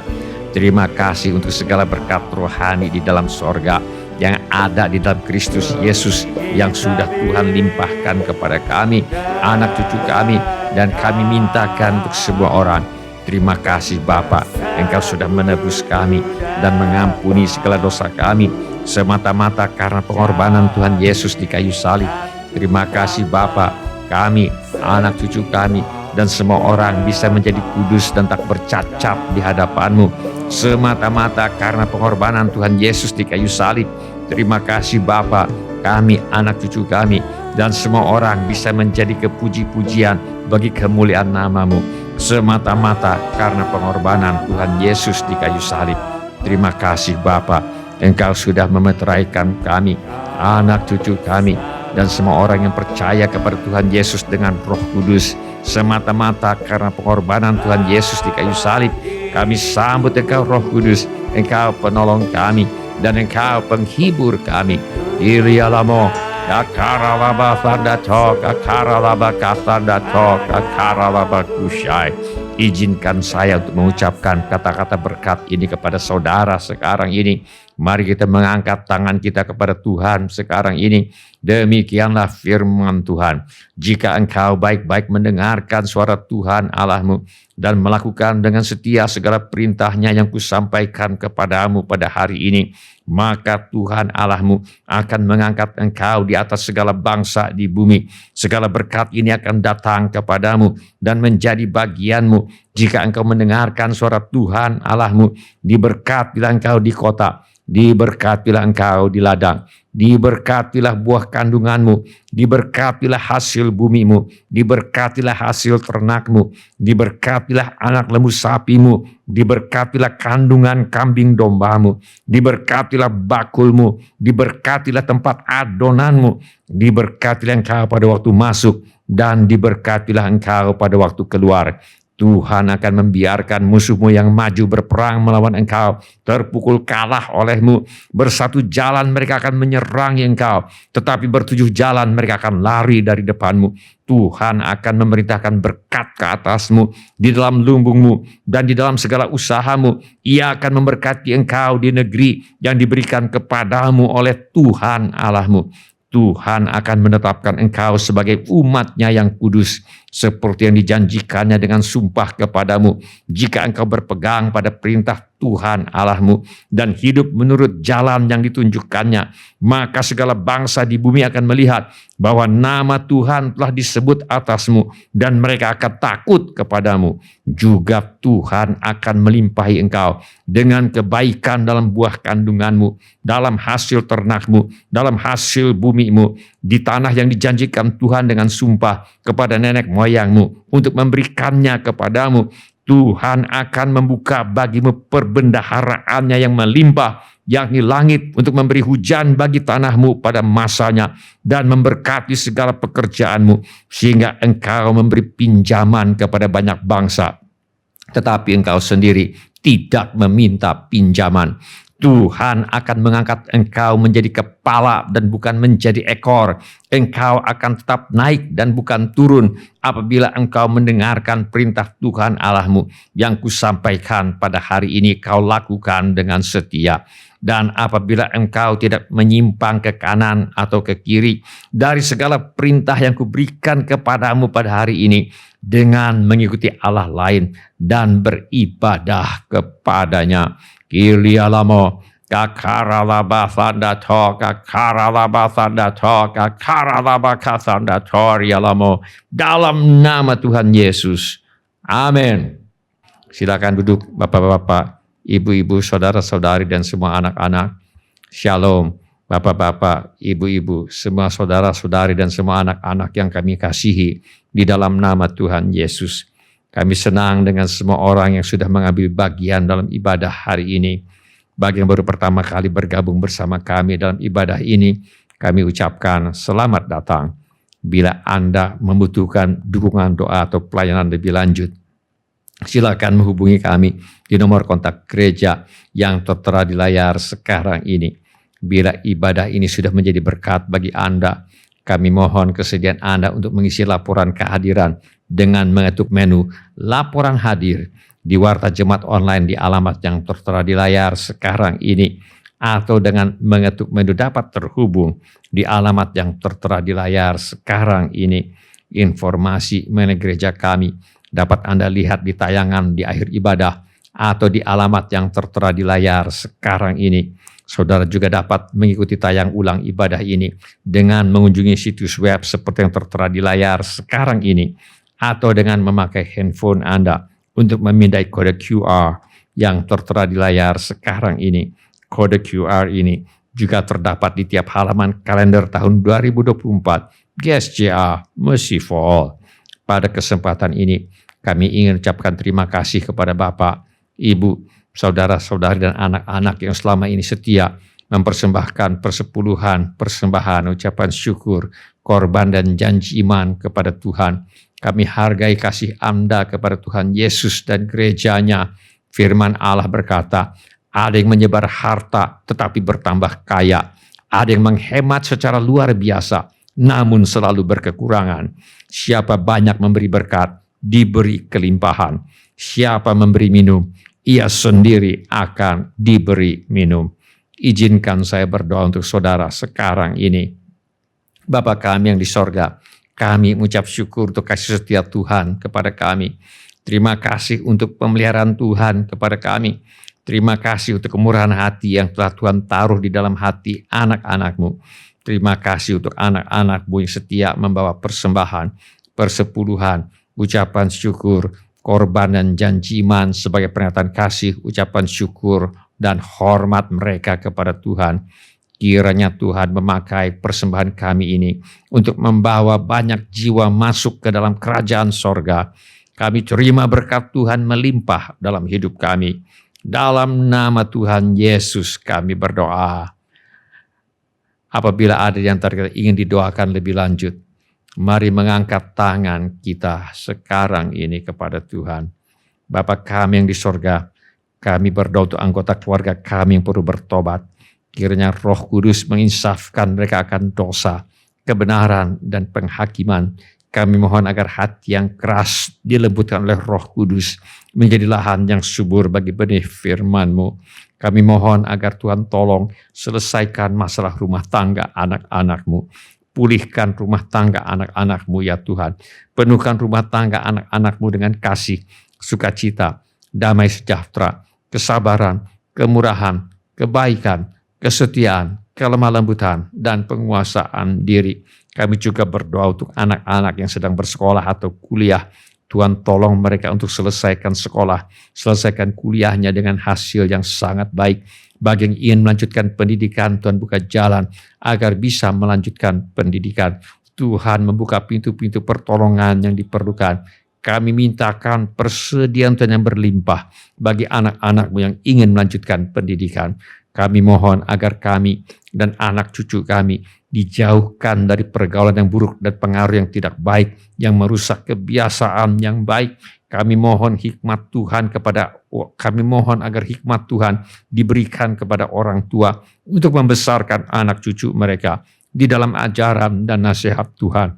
terima kasih untuk segala berkat rohani di dalam sorga yang ada di dalam Kristus Yesus yang sudah Tuhan limpahkan kepada kami, anak cucu kami, dan kami mintakan untuk semua orang. Terima kasih Bapa, Engkau sudah menebus kami dan mengampuni segala dosa kami semata-mata karena pengorbanan Tuhan Yesus di kayu salib. Terima kasih Bapa, kami, anak cucu kami, dan semua orang bisa menjadi kudus dan tak bercacat di hadapan-Mu semata-mata karena pengorbanan Tuhan Yesus di kayu salib. Terima kasih Bapa, kami, anak cucu kami, dan semua orang bisa menjadi kepuji-pujian bagi kemuliaan nama-Mu semata-mata karena pengorbanan Tuhan Yesus di kayu salib. Terima kasih Bapa, Engkau sudah memeteraikan kami, anak cucu kami, dan semua orang yang percaya kepada Tuhan Yesus dengan Roh Kudus semata-mata karena pengorbanan Tuhan Yesus di kayu salib. Kami sambut Engkau Roh Kudus, Engkau penolong kami dan Engkau penghibur kami. Irialamo kakaralaba fandato, kakaralaba kafandato, kakaralaba kusyai. Izinkan saya untuk mengucapkan kata-kata berkat ini kepada saudara sekarang ini. Mari kita mengangkat tangan kita kepada Tuhan sekarang ini. Demikianlah firman Tuhan. Jika engkau baik-baik mendengarkan suara Tuhan Allahmu dan melakukan dengan setia segala perintahnya yang kusampaikan kepadamu pada hari ini, maka Tuhan Allahmu akan mengangkat engkau di atas segala bangsa di bumi. Segala berkat ini akan datang kepadamu dan menjadi bagianmu jika engkau mendengarkan suara Tuhan Allahmu. Diberkatilah engkau di kota, diberkatilah engkau di ladang, diberkatilah buah kandunganmu, diberkatilah hasil bumimu, diberkatilah hasil ternakmu, diberkatilah anak lembu sapimu, diberkatilah kandungan kambing dombamu, diberkatilah bakulmu, diberkatilah tempat adonanmu, diberkatilah engkau pada waktu masuk dan diberkatilah engkau pada waktu keluar. Tuhan akan membiarkan musuhmu yang maju berperang melawan engkau terpukul kalah olehmu. Bersatu jalan mereka akan menyerangi engkau, tetapi bertujuh jalan mereka akan lari dari depanmu. Tuhan akan memerintahkan berkat ke atasmu, di dalam lumbungmu dan di dalam segala usahamu. Ia akan memberkati engkau di negeri yang diberikan kepadamu oleh Tuhan Allahmu. Tuhan akan menetapkan engkau sebagai umat-Nya yang kudus, seperti yang dijanjikannya dengan sumpah kepadamu. Jika engkau berpegang pada perintah Tuhan Allahmu dan hidup menurut jalan yang ditunjukkannya, maka segala bangsa di bumi akan melihat bahwa nama Tuhan telah disebut atasmu dan mereka akan takut kepadamu. Juga Tuhan akan melimpahi engkau dengan kebaikan dalam buah kandunganmu, dalam hasil ternakmu, dalam hasil bumimu, di tanah yang dijanjikan Tuhan dengan sumpah kepada nenek moyangmu untuk memberikannya kepadamu. Tuhan akan membuka bagimu perbendaharaannya yang melimpah, yakni langit, untuk memberi hujan bagi tanahmu pada masanya dan memberkati segala pekerjaanmu, sehingga engkau memberi pinjaman kepada banyak bangsa, tetapi engkau sendiri tidak meminta pinjaman. Tuhan akan mengangkat engkau menjadi kepala dan bukan menjadi ekor. Engkau akan tetap naik dan bukan turun apabila engkau mendengarkan perintah Tuhan Allahmu yang kusampaikan pada hari ini kau lakukan dengan setia. Dan apabila engkau tidak menyimpang ke kanan atau ke kiri dari segala perintah yang kuberikan kepadamu pada hari ini, dengan mengikuti Allah lain dan beribadah kepadanya. Kilialamo kakaralabasandato kakaralabasandato kakaralabakasandato rialamo, dalam nama Tuhan Yesus. Amin. Silakan duduk Bapak-bapak, Ibu-ibu, saudara-saudari dan semua anak-anak. Shalom Bapak-bapak, Ibu-ibu, semua saudara-saudari dan semua anak-anak yang kami kasihi di dalam nama Tuhan Yesus. Kami senang dengan semua orang yang sudah mengambil bagian dalam ibadah hari ini. Bagi yang baru pertama kali bergabung bersama kami dalam ibadah ini, kami ucapkan selamat datang. Bila Anda membutuhkan dukungan doa atau pelayanan lebih lanjut, silakan menghubungi kami di nomor kontak gereja yang tertera di layar sekarang ini. Bila ibadah ini sudah menjadi berkat bagi Anda, kami mohon kesediaan Anda untuk mengisi laporan kehadiran dengan mengetuk menu laporan hadir di Warta Jemaat Online di alamat yang tertera di layar sekarang ini, atau dengan mengetuk menu dapat terhubung di alamat yang tertera di layar sekarang ini. Informasi mengenai gereja kami dapat Anda lihat di tayangan di akhir ibadah atau di alamat yang tertera di layar sekarang ini. Saudara juga dapat mengikuti tayang ulang ibadah ini dengan mengunjungi situs web seperti yang tertera di layar sekarang ini, atau dengan memakai handphone Anda untuk memindai kode QR yang tertera di layar sekarang ini. Kode QR ini juga terdapat di tiap halaman kalender tahun 2024 GSJA Mercy for All. Pada kesempatan ini, kami ingin ucapkan terima kasih kepada Bapak, Ibu, saudara-saudari dan anak-anak yang selama ini setia mempersembahkan persepuluhan, persembahan, ucapan syukur, korban dan janji iman kepada Tuhan. Kami hargai kasih Anda kepada Tuhan Yesus dan gerejanya. Firman Allah berkata, ada yang menyebar harta tetapi bertambah kaya. Ada yang menghemat secara luar biasa namun selalu berkekurangan. Siapa banyak memberi berkat, diberi kelimpahan. Siapa memberi minum, ia sendiri akan diberi minum. Izinkan saya berdoa untuk saudara sekarang ini. Bapa kami yang di sorga, kami mengucap syukur untuk kasih setia Tuhan kepada kami. Terima kasih untuk pemeliharaan Tuhan kepada kami. Terima kasih untuk kemurahan hati yang telah Tuhan taruh di dalam hati anak-anak-Mu. Terima kasih untuk anak-anak-Mu yang setia membawa persembahan, persepuluhan, ucapan syukur, korban dan janji iman sebagai pernyataan kasih, ucapan syukur dan hormat mereka kepada Tuhan. Kiranya Tuhan memakai persembahan kami ini untuk membawa banyak jiwa masuk ke dalam kerajaan sorga. Kami terima berkat Tuhan melimpah dalam hidup kami. Dalam nama Tuhan Yesus kami berdoa. Apabila ada yang ingin didoakan lebih lanjut, mari mengangkat tangan kita sekarang ini kepada Tuhan. Bapa kami yang di sorga, kami berdoa untuk anggota keluarga kami yang perlu bertobat. Kiranya Roh Kudus menginsafkan mereka akan dosa, kebenaran, dan penghakiman. Kami mohon agar hati yang keras dilembutkan oleh Roh Kudus menjadi lahan yang subur bagi benih firman-Mu. Kami mohon agar Tuhan tolong selesaikan masalah rumah tangga anak-anak-Mu. Pulihkan rumah tangga anak-anak-Mu ya Tuhan. Penuhkan rumah tangga anak-anak-Mu dengan kasih, sukacita, damai sejahtera, kesabaran, kemurahan, kebaikan, kesetiaan, kelemah lembutan, dan penguasaan diri. Kami juga berdoa untuk anak-anak yang sedang bersekolah atau kuliah. Tuhan tolong mereka untuk selesaikan sekolah, selesaikan kuliahnya dengan hasil yang sangat baik. Bagi yang ingin melanjutkan pendidikan, Tuhan buka jalan agar bisa melanjutkan pendidikan. Tuhan membuka pintu-pintu pertolongan yang diperlukan. Kami mintakan persediaan Tuhan yang berlimpah bagi anak-anak-Mu yang ingin melanjutkan pendidikan. Kami mohon agar kami dan anak cucu kami dijauhkan dari pergaulan yang buruk dan pengaruh yang tidak baik, yang merusak kebiasaan yang baik. Kami mohon agar hikmat Tuhan diberikan kepada orang tua untuk membesarkan anak cucu mereka di dalam ajaran dan nasihat Tuhan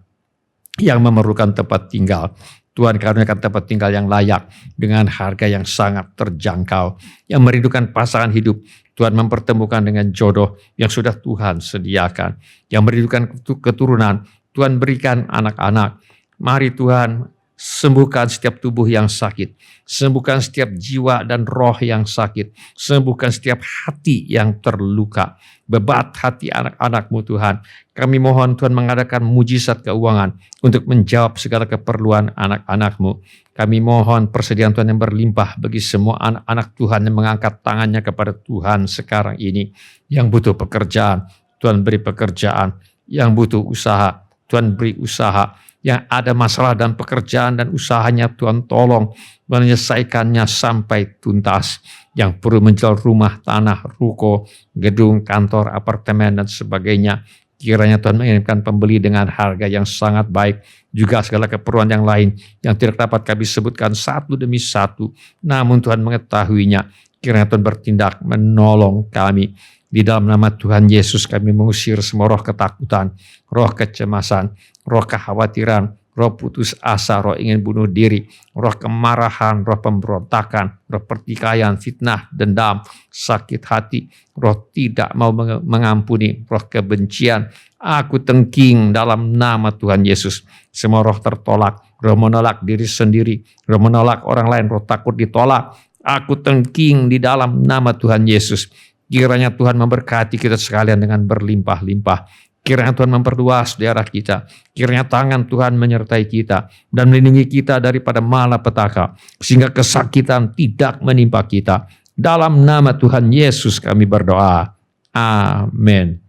yang memerlukan tempat tinggal. Tuhan karuniakan tempat tinggal yang layak dengan harga yang sangat terjangkau, yang merindukan pasangan hidup. Tuhan mempertemukan dengan jodoh yang sudah Tuhan sediakan, yang merindukan keturunan. Tuhan berikan anak-anak. Mari Tuhan, sembuhkan setiap tubuh yang sakit, sembuhkan setiap jiwa dan roh yang sakit, sembuhkan setiap hati yang terluka. Bebat hati anak-anak-Mu Tuhan. Kami mohon Tuhan mengadakan mujizat keuangan untuk menjawab segala keperluan anak-anak-Mu. Kami mohon persediaan Tuhan yang berlimpah bagi semua anak-anak Tuhan yang mengangkat tangannya kepada Tuhan sekarang ini. Yang butuh pekerjaan, Tuhan beri pekerjaan. Yang butuh usaha, Tuhan beri usaha. Yang ada masalah dan pekerjaan dan usahanya, Tuhan tolong menyelesaikannya sampai tuntas. Yang perlu menjual rumah, tanah, ruko, gedung, kantor, apartemen, dan sebagainya, kiranya Tuhan mengirimkan pembeli dengan harga yang sangat baik. Juga segala keperluan yang lain yang tidak dapat kami sebutkan satu demi satu, namun Tuhan mengetahuinya. Kiranya Tuhan bertindak menolong kami. Di dalam nama Tuhan Yesus kami mengusir semua roh ketakutan, roh kecemasan, roh kekhawatiran, roh putus asa, roh ingin bunuh diri, roh kemarahan, roh pemberontakan, roh pertikaian, fitnah, dendam, sakit hati, roh tidak mau mengampuni, roh kebencian. Aku tengking dalam nama Tuhan Yesus. Semua roh tertolak, roh menolak diri sendiri, roh menolak orang lain, roh takut ditolak. Aku tengking di dalam nama Tuhan Yesus. Kiranya Tuhan memberkati kita sekalian dengan berlimpah-limpah. Kiranya Tuhan memperluas daerah kita. Kiranya tangan Tuhan menyertai kita dan melindungi kita daripada malapetaka, sehingga kesakitan tidak menimpa kita. Dalam nama Tuhan Yesus kami berdoa. Amin.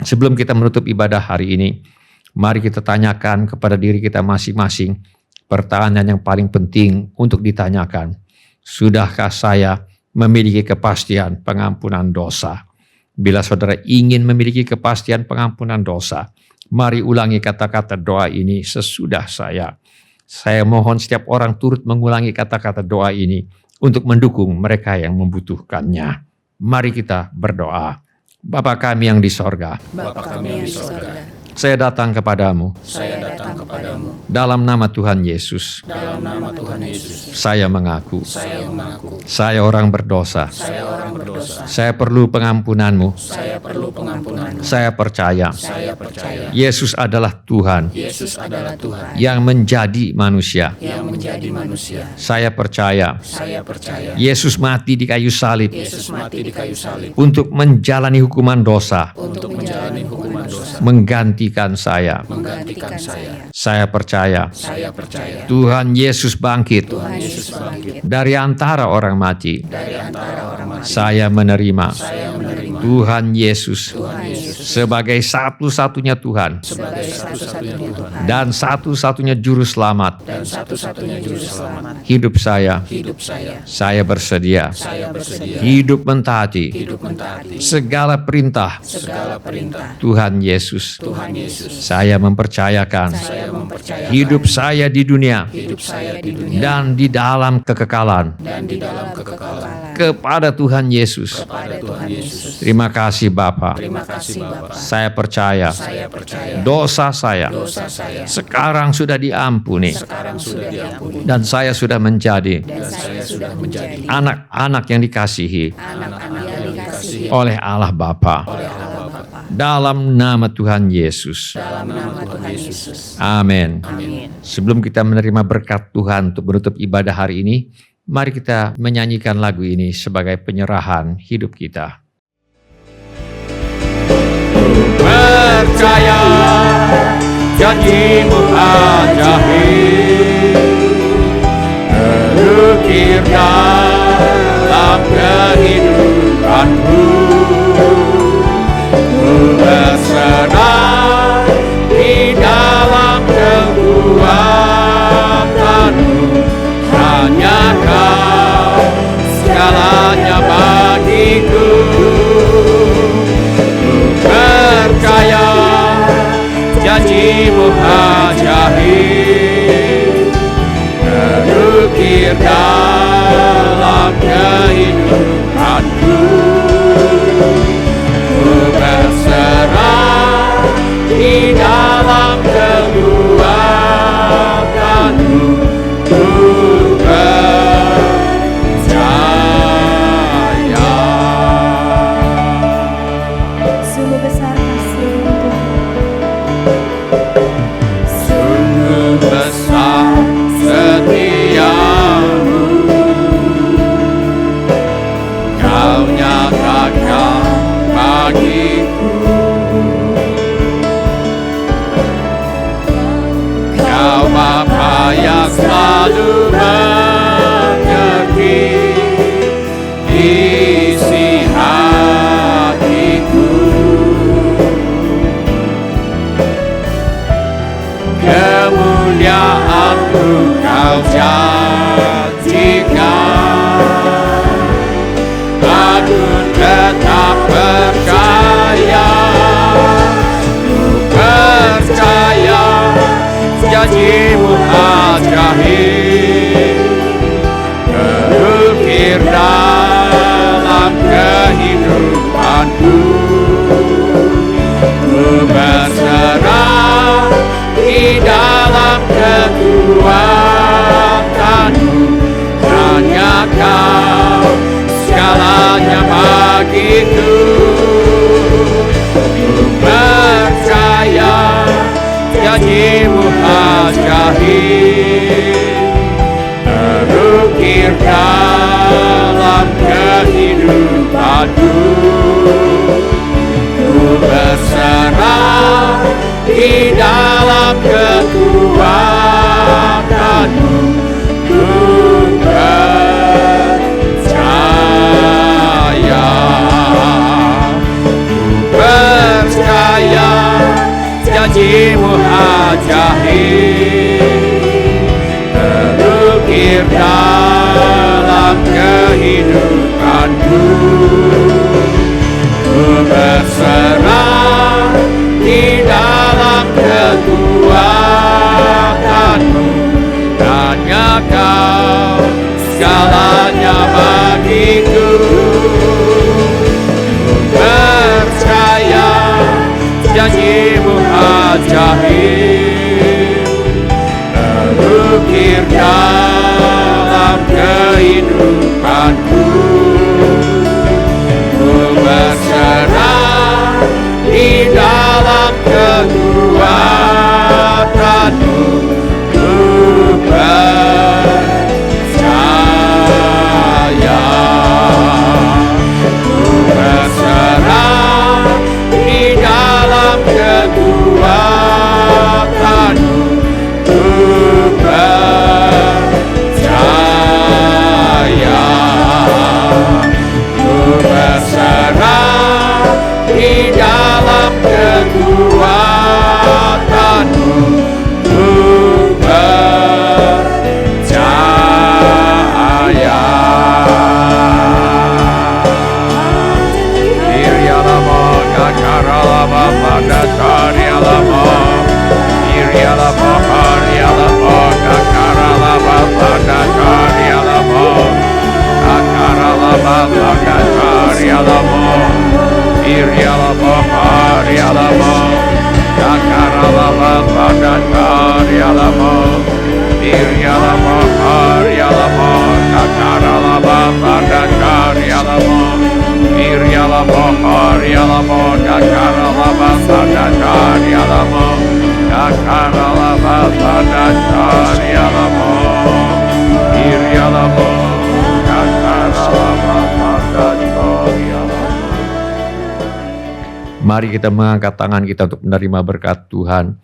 Sebelum kita menutup ibadah hari ini, mari kita tanyakan kepada diri kita masing-masing pertanyaan yang paling penting untuk ditanyakan. Sudahkah saya memiliki kepastian pengampunan dosa? Bila saudara ingin memiliki kepastian pengampunan dosa, mari ulangi kata-kata doa ini sesudah saya. Saya mohon setiap orang turut mengulangi kata-kata doa ini untuk mendukung mereka yang membutuhkannya. Mari kita berdoa. Bapa kami yang di sorga, saya datang kepadamu. Dalam nama Tuhan Yesus. Saya mengaku. Saya orang berdosa. Saya perlu pengampunan-Mu. Saya percaya. Yesus adalah Tuhan. Yang menjadi manusia. Saya percaya. Yesus mati di kayu salib. Untuk menjalani hukuman dosa. Menggantikan saya. Saya percaya. Tuhan Yesus bangkit dari antara orang mati. Saya menerima Tuhan Yesus sebagai satu-satunya Tuhan dan satu-satunya juru selamat hidup saya. Saya bersedia hidup mentaati segala perintah Tuhan Yesus. Saya mempercayakan hidup saya di dunia dan di dalam kekekalan kepada Tuhan Yesus. Terima kasih Bapa. Saya percaya dosa saya sekarang sudah diampuni dan saya sudah menjadi anak-anak yang dikasihi oleh Allah Bapa. Dalam nama Tuhan Yesus. Amin. Sebelum kita menerima berkat Tuhan untuk menutup ibadah hari ini, mari kita menyanyikan lagu ini sebagai penyerahan hidup kita. Percaya janji-Mu ajaib, terukir dalam kehidupanku. segalanya bagiku. Ku percaya janji-Mu ajaib terukir dalam kehidupanku. Ku berserah di dalam kekuatan-Mu. Ku percaya. Sungguh besar kasih-Mu Tuhan. Sungguh besar setia-Mu, Kau nyatakan bagiku. Kau Bapa yang selalu mengerti isi hatiku. Kemuliaan-Mu Kau janjikan, aku tetap percaya. Ku percaya janji-Mu ajaib terukir dalam kehidupanku. Ku berserah di dalam kekuatan-Mu. Hanya Kau segalanya bagiku. Ku percaya janji-Mu ajaib terukir dalam kehidupanku. Ku berserah di dalam kekuatan-Mu. Ku percaya. Ku percaya janji-Mu ajaib terukir dalam kehidupanku. Ku berserah di dalam kekuatan-Mu. Hanya Kau segalanya bagiku. Ku percaya janji-Mu ajaib terukir dalam kehidupanku. Ku berserah di dalam kekuatan-Mu. Ku percaya. Ku berserah di dalam kekuatan-Mu. Ku percaya. Ku berserah di dalam kekuatan-Mu. Ku percaya. Irialama kakaralama pada karialama. Irialama karialama kakaralama pada karialama. Kakaralama pada karialama. Irialama karialama kakaralama pada karialama. Irialama karialama kakaralama pada karialama. Irialama karialama kakaralama pada karialama. Kakaralama pada karialama. Irialama kakaralama pada karialama. Mari kita mengangkat tangan kita untuk menerima berkat Tuhan.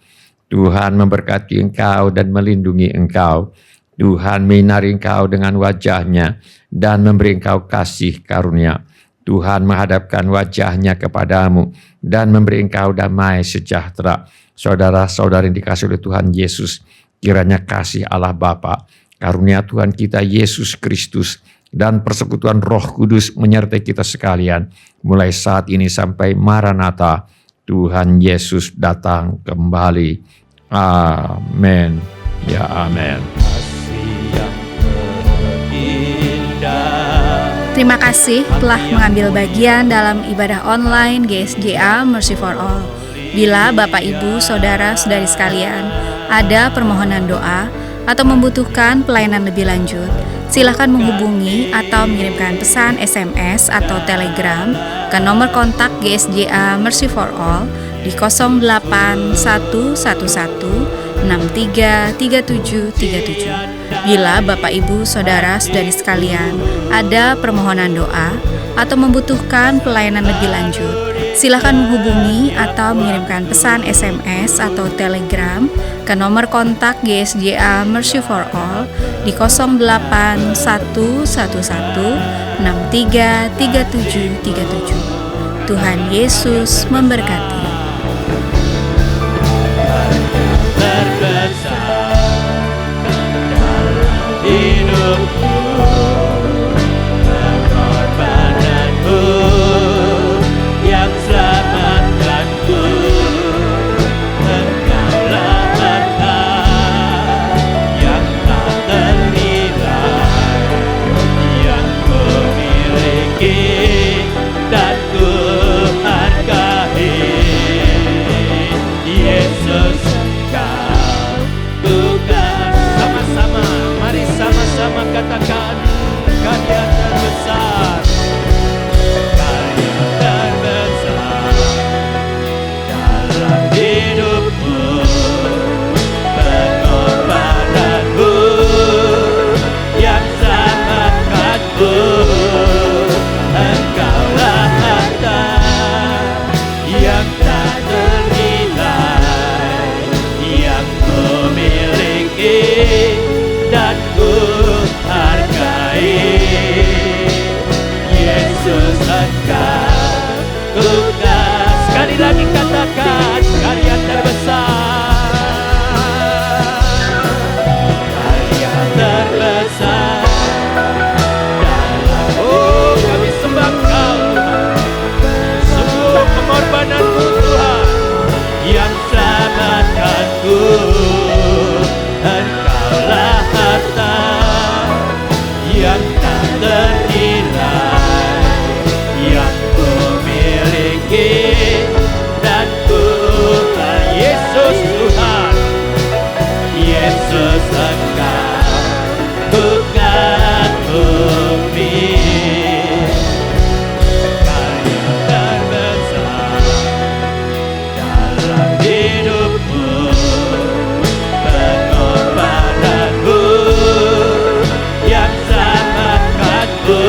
Tuhan memberkati engkau dan melindungi engkau. Tuhan menyinari engkau dengan wajah-Nya dan memberi engkau kasih karunia. Tuhan menghadapkan wajah-Nya kepadamu dan memberi engkau damai sejahtera. Saudara-saudari yang dikasihi oleh Tuhan Yesus, kiranya kasih Allah Bapa, karunia Tuhan kita Yesus Kristus, dan persekutuan Roh Kudus menyertai kita sekalian mulai saat ini sampai Maranatha, Tuhan Yesus datang kembali. Amin. Ya amin. Terima kasih telah mengambil bagian dalam ibadah online GSJA Mercy for All. Bila Bapak, Ibu, Saudara-saudari sekalian ada permohonan doa atau membutuhkan pelayanan lebih lanjut, silakan menghubungi atau mengirimkan pesan SMS atau Telegram ke nomor kontak GSJA Mercy for All di 08111633737. Bila Bapak, Ibu, Saudara-saudari sekalian ada permohonan doa atau membutuhkan pelayanan lebih lanjut, silakan menghubungi atau mengirimkan pesan SMS atau Telegram ke nomor kontak GSJA Mercy for All di 08111633737. Tuhan Yesus memberkati. Hidupku, pengorbananmu yang selamatkanku, Engkaulah harta yang tak ternilai, yang ku miliki dan ku hargai. Yesus, Engkau bukan. Sama-sama, mari sama-sama katakan karya terbesar, karya terbesar dalam hidupku, pengorbananmu yang selamatkanku, Engkaulah harta yang tak ternilai, yang ku miliki dan ku hargai. Yesus, Engkau bukan. Sekali lagi katakan karya terbesar, karya terbesar dalam, oh kami sembah Kau, semua pengorbananmu Tuhan yang selamatkanku, Engkaulah harta yang tak ternilai, yang ku miliki dan ku hargai. Yesus Tuhan, Yesus Engkau bukan bumi, karya terbesar dalam hidupku, pengorbananmu yang selamatkanku,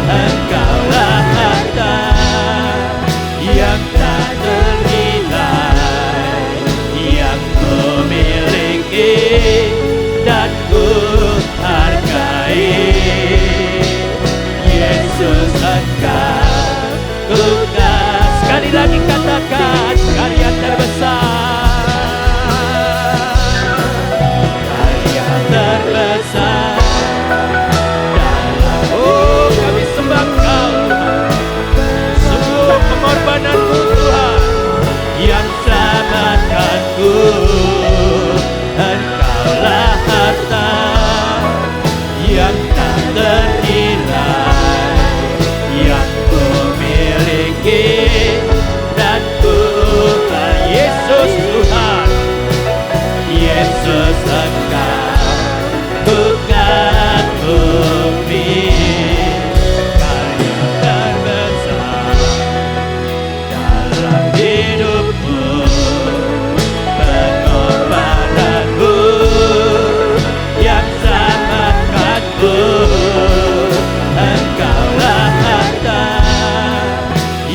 Engkaulah harta yang tak ternilai, yang ku miliki dan ku hargai. Yesus, Engkau bukan. Sekali lagi katakan karya terbesar, karya terbesar dalam, oh kami sembah Kau, semua pengorbananmu Tuhan yang selamatkanku, Engkaulah harta yang tak ternilai, yang ku miliki dan ku hargai. Yesus Tuhan, Yesus Engkau bukan bumi, karya terbesar dalam hidupku, pengorbananmu yang selamatkanku, Engkaulah harta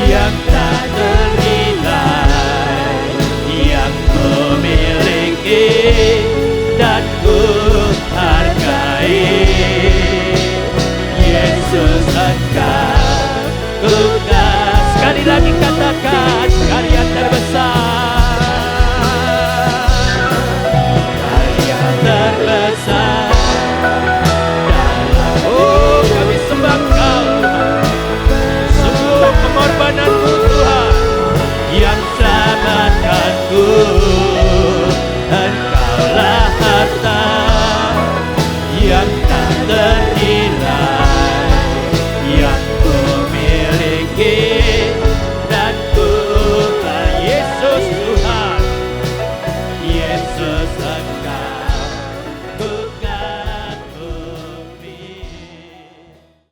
yang tak ternilai, yang ku miliki dan ku hargai.